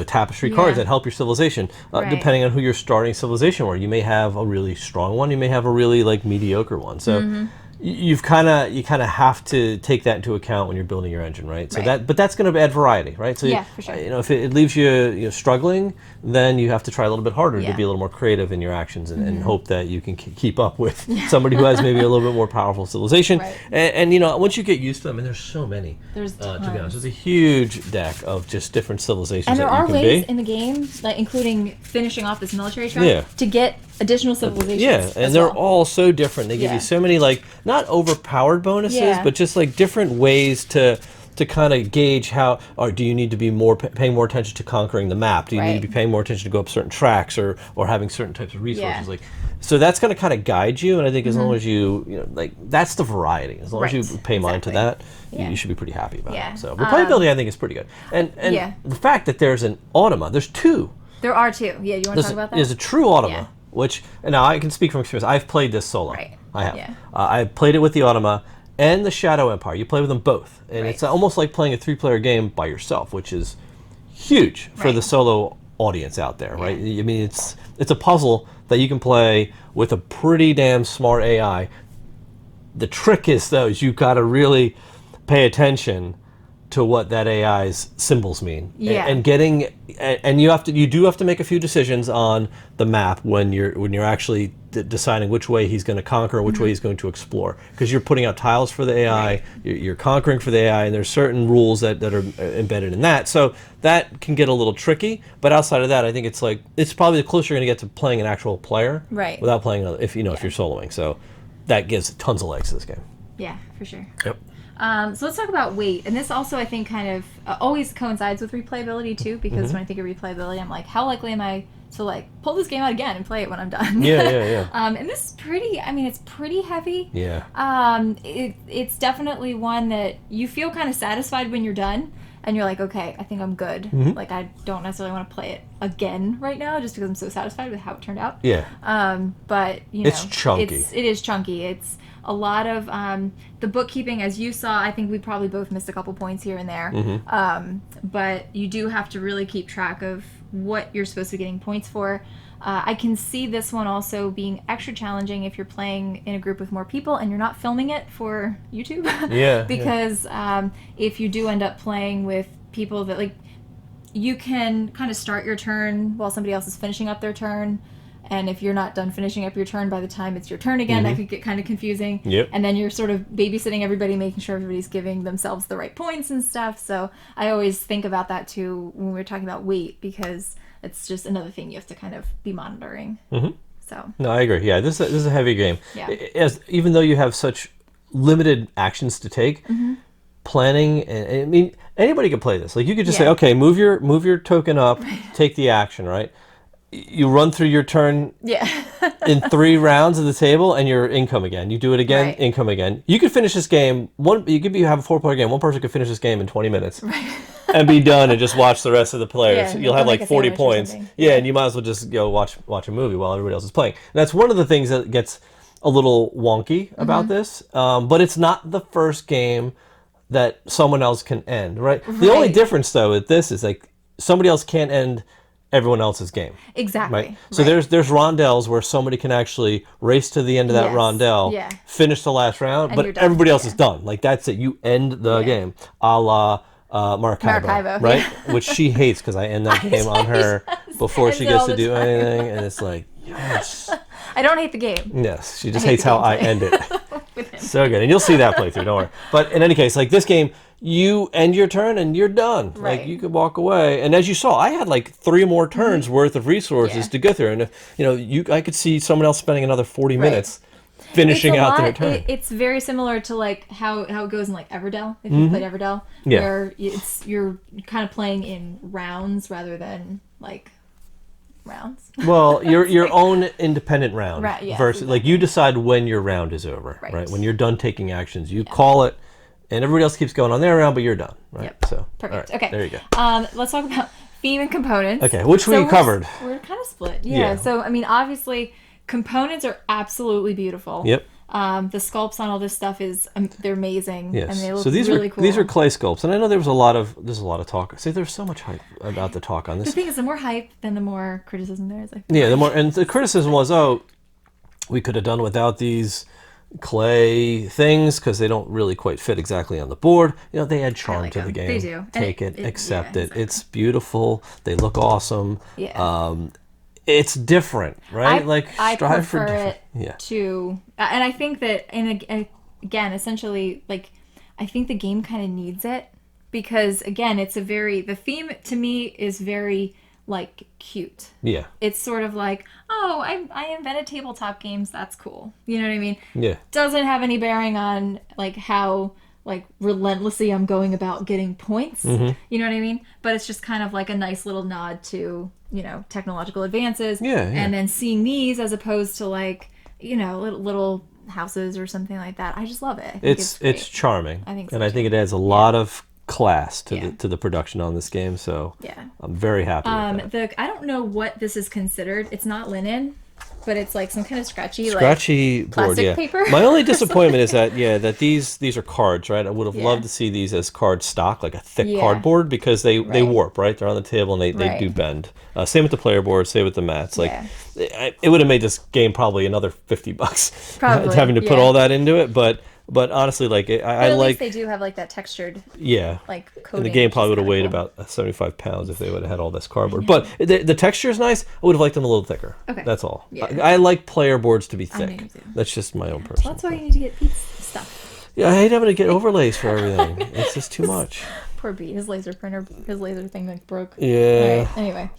Tapestry cards that help your civilization, depending on who your starting civilization were. You may have a really strong one, you may have a really like mediocre one. So you kind of have to take that into account when you're building your engine, right? So Right. but that's going to add variety, right? So Yeah, for sure. if it leaves you struggling, then you have to try a little bit harder to Yeah. be a little more creative in your actions and hope that you can keep up with somebody who has maybe a little bit more powerful civilization. Right. And once you get used to them, and there's so many. There's to be honest, tons. there's a huge deck of just different civilizations And there that you are can ways be. in the game, like including finishing off this military track, Yeah. to get additional civilizations. Yeah, and as they're well. all so different. They give Yeah. you so many not overpowered bonuses, Yeah. but just different ways to kind of gauge how, or do you need to be paying more attention to conquering the map? Do you need to Right. be paying more attention to go up certain tracks or having certain types of resources? Yeah. So that's going to kind of guide you, and I think as long as you that's the variety. As long as you Right. pay mind to that, Yeah. you should be pretty happy about Yeah. it. So replayability, I think, is pretty good. And Yeah. the fact that there's an automa, there's two. There are two. Yeah, you want to talk about that? There's a true automa, Yeah. which, and now I can speak from experience. I've played this solo. Right. I have. Yeah. I've played it with the automa and the Shadow Empire. You play with them both, and Right. it's almost like playing a 3-player game by yourself, which is huge for Right. the solo audience out there, right? I mean, it's a puzzle that you can play with a pretty damn smart AI. The trick is, though, is you've got to really pay attention to what that AI's symbols mean. Yeah. And you do have to make a few decisions on the map when you're actually deciding which way he's going to conquer and which way he's going to explore, because you're putting out tiles for the AI, Right. you're conquering for the AI, and there's certain rules that are embedded in that. So that can get a little tricky, but outside of that, I think it's probably the closer you're going to get to playing an actual player, Right. without playing if you're soloing. So that gives tons of legs to this game. Yeah, for sure. Yep. So let's talk about weight, and this also I think kind of always coincides with replayability too, because when I think of replayability, I'm like, how likely am I to pull this game out again and play it when I'm done? Yeah. And this is pretty. I mean, it's pretty heavy. Yeah. It's definitely one that you feel kind of satisfied when you're done, and you're like, okay, I think I'm good. Like I don't necessarily want to play it again right now, just because I'm so satisfied with how it turned out. Yeah. But you know, It's chunky. It is chunky. It's a lot of the bookkeeping, as you saw. I think we probably both missed a couple points here and there. But you do have to really keep track of what you're supposed to be getting points for. I can see this one also being extra challenging if you're playing in a group with more people and you're not filming it for YouTube. Yeah. Because if you do end up playing with people that you can kind of start your turn while somebody else is finishing up their turn. And if you're not done finishing up your turn by the time it's your turn again, that could get kind of confusing. Yep. And then you're sort of babysitting everybody, making sure everybody's giving themselves the right points and stuff. So I always think about that too when we're talking about weight, because it's just another thing you have to kind of be monitoring. So No, I agree. Yeah, this is a heavy game. Yeah. Even though you have such limited actions to take, planning, and I mean, anybody could play this. You could just say, Yeah. okay, move your token up, take the action, right? You run through your turn yeah. in 3 rounds of the table, and you're income again. You do it again, Right. income again. You could finish this game. You have a 4-player game. One person could finish this game in 20 minutes. And be done and just watch the rest of the players. Yeah, You'll have go make a 40 sandwich or points. something. Yeah, and you might as well just go watch a movie while everybody else is playing. And that's one of the things that gets a little wonky about this. But it's not the first game that someone else can end, right? The only Right. difference though with this is somebody else can't end everyone else's game. Exactly. Right. So there's rondelles where somebody can actually race to the end of that Yes. rondelle, Yeah. finish the last round, And but you're done. everybody else Yeah. is done. That's it. You end the game, a la Maracaibo, Maracaibo, right? yeah. Which she hates because I end that game on her before she Ends it gets all to the do time. anything, and it's like, yes, I don't hate the game. yes. She just hate hates the how I gameplay. end it. With him. So good, and you'll see that playthrough. Don't worry. But in any case, this game, you end your turn and you're done. Right. You could walk away. And as you saw, I had 3 more turns worth of resources Yeah. to go through. And I could see someone else spending another 40 minutes finishing It's a out their lot- turn. It's very similar to how it goes in Everdell. If you've played Everdell, Yeah. where you're kind of playing in rounds rather than rounds. Well, your own independent round Right, yes, versus exactly. you decide when your round is over, Right. When you're done taking actions, you call it, and everybody else keeps going on their round, but you're done, right? Yep. So Perfect. all right, Okay. there you go. Let's talk about theme and components. Okay, which we we're- covered. We're kind of split. Yeah. Yeah. So I mean, obviously, components are absolutely beautiful. Yep. The sculpts on all this stuff they're amazing. Yes. And they look So these really were cool. these are clay sculpts, and I know there's a lot of talk. See, there's so much hype about the talk on The this. thing is, the more hype, then the more criticism there is. Yeah, the criticism was, we could have done without these clay things because they don't really quite fit exactly on the board. You know, they add charm like to the them. game. They do. Take it, accept it. Exactly. It's beautiful. They look awesome. Yeah. It's different, right? I strive for prefer different. it Yeah. to, and I think that, and again, essentially, like, I think the game kind of needs it because, again, the theme to me is very, like, cute. Yeah. It's sort of like, oh, I invented tabletop games. That's cool. You know what I mean? Yeah. Doesn't have any bearing on, like, how, like, relentlessly I'm going about getting points. Mm-hmm. You know what I mean? But it's just kind of like a nice little nod to, you know, technological advances. Yeah. And then seeing these as opposed to, like, you know, little houses or something like that. I just love it. I think It's charming. I think so, and I too. think it adds a lot of class to Yeah. the production on this game. So Yeah. I'm very happy with that. I don't know what this is considered. It's not linen, but it's like some kind of scratchy Board, plastic yeah. paper. My only disappointment is that these are cards, right? I would have Yeah. loved to see these as card stock, like a thick Yeah. cardboard, because they Right. warp, right? They're on the table and they Right. do bend. Same with the player board, same with the mats. Like Yeah. it would have made this game probably another $50, Probably, having to put yeah. all that into it. But honestly, like But I at like, least they do have like that textured And like the coating. game which probably is would have weighed kinda about 75 pounds if they would have had all this cardboard. But the texture is nice. I would have liked them a little thicker. Okay. That's all. Yeah. I like player boards to be know thick. you do. That's just my own cool. personal That's why thing. you need to get Pete's stuff. Yeah, I hate having to get overlays for everything. It's just too much. Poor Pete, his laser thing like broke. Yeah. Right. Anyway,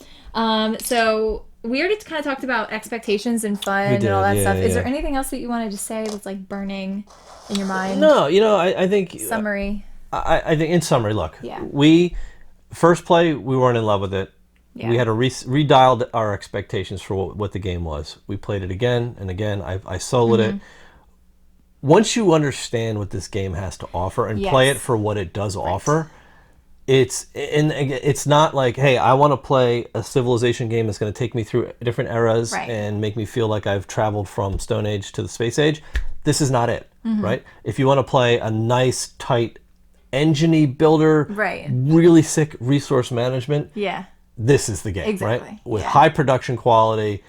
so we already kind of talked about expectations and fun We and all did, that yeah, stuff. Is yeah. there anything else that you wanted to say that's like burning in your mind? No, I think Summary. I think in summary, look, Yeah. we first play we weren't in love with it. Yeah. We had to redialed our expectations for what the game was. We played it again and again. I soloed Mm-hmm. it. Once you understand what this game has to offer and play Yes. it for what it does offer, it's not like, hey, I want to play a civilization game that's going to take me through different eras Right. and make me feel like I've traveled from Stone Age to the Space Age. This is not it, Mm-hmm. right? If you want to play a nice, tight, engine-y builder, Right. really sick resource management, Yeah. this is the game, right? Exactly, With yeah. high production quality.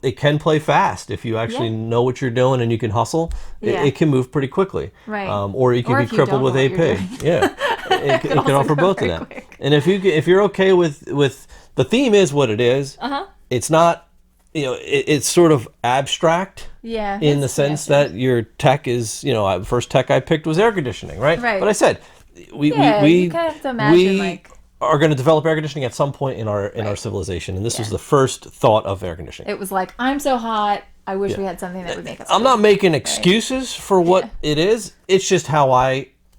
It can play fast if you actually Yeah. know what you're doing and you can hustle. Yeah. It can move pretty quickly. Right. Or you can Or be if you crippled don't with know what you're AP. Yeah. It can also offer go both of very them. quick. And if you're okay with the theme is what it is. Uh-huh. It's not, it's sort of abstract. Yeah. In the it's- sense yeah. that your tech is, first tech I picked was air conditioning, right? Right. But I said, we you kind of have to imagine, like- are going to develop air conditioning at some point in our civilization, and this was the first thought of air conditioning. It was like, I'm so hot. I wish we had something that would make us. I'm cool. not making excuses for what it is. It's just how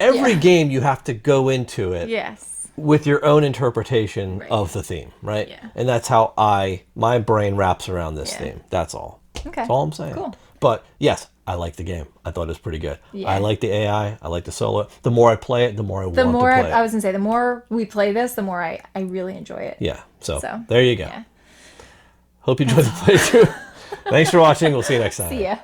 every game you have to go into it Yes. with your own interpretation of the theme, right? Yeah. And that's how my brain wraps around this Yeah. theme. That's all. Okay. That's all I'm saying. Cool. But yes, I like the game. I thought it was pretty good. Yeah. I like the AI. I like the solo. The more I play it, the more I want to play it. I was gonna say, the more we play this, the more I really enjoy it. Yeah. So So, there you go. Yeah. Hope you enjoyed the playthrough. Thanks for watching. We'll see you next time. See ya.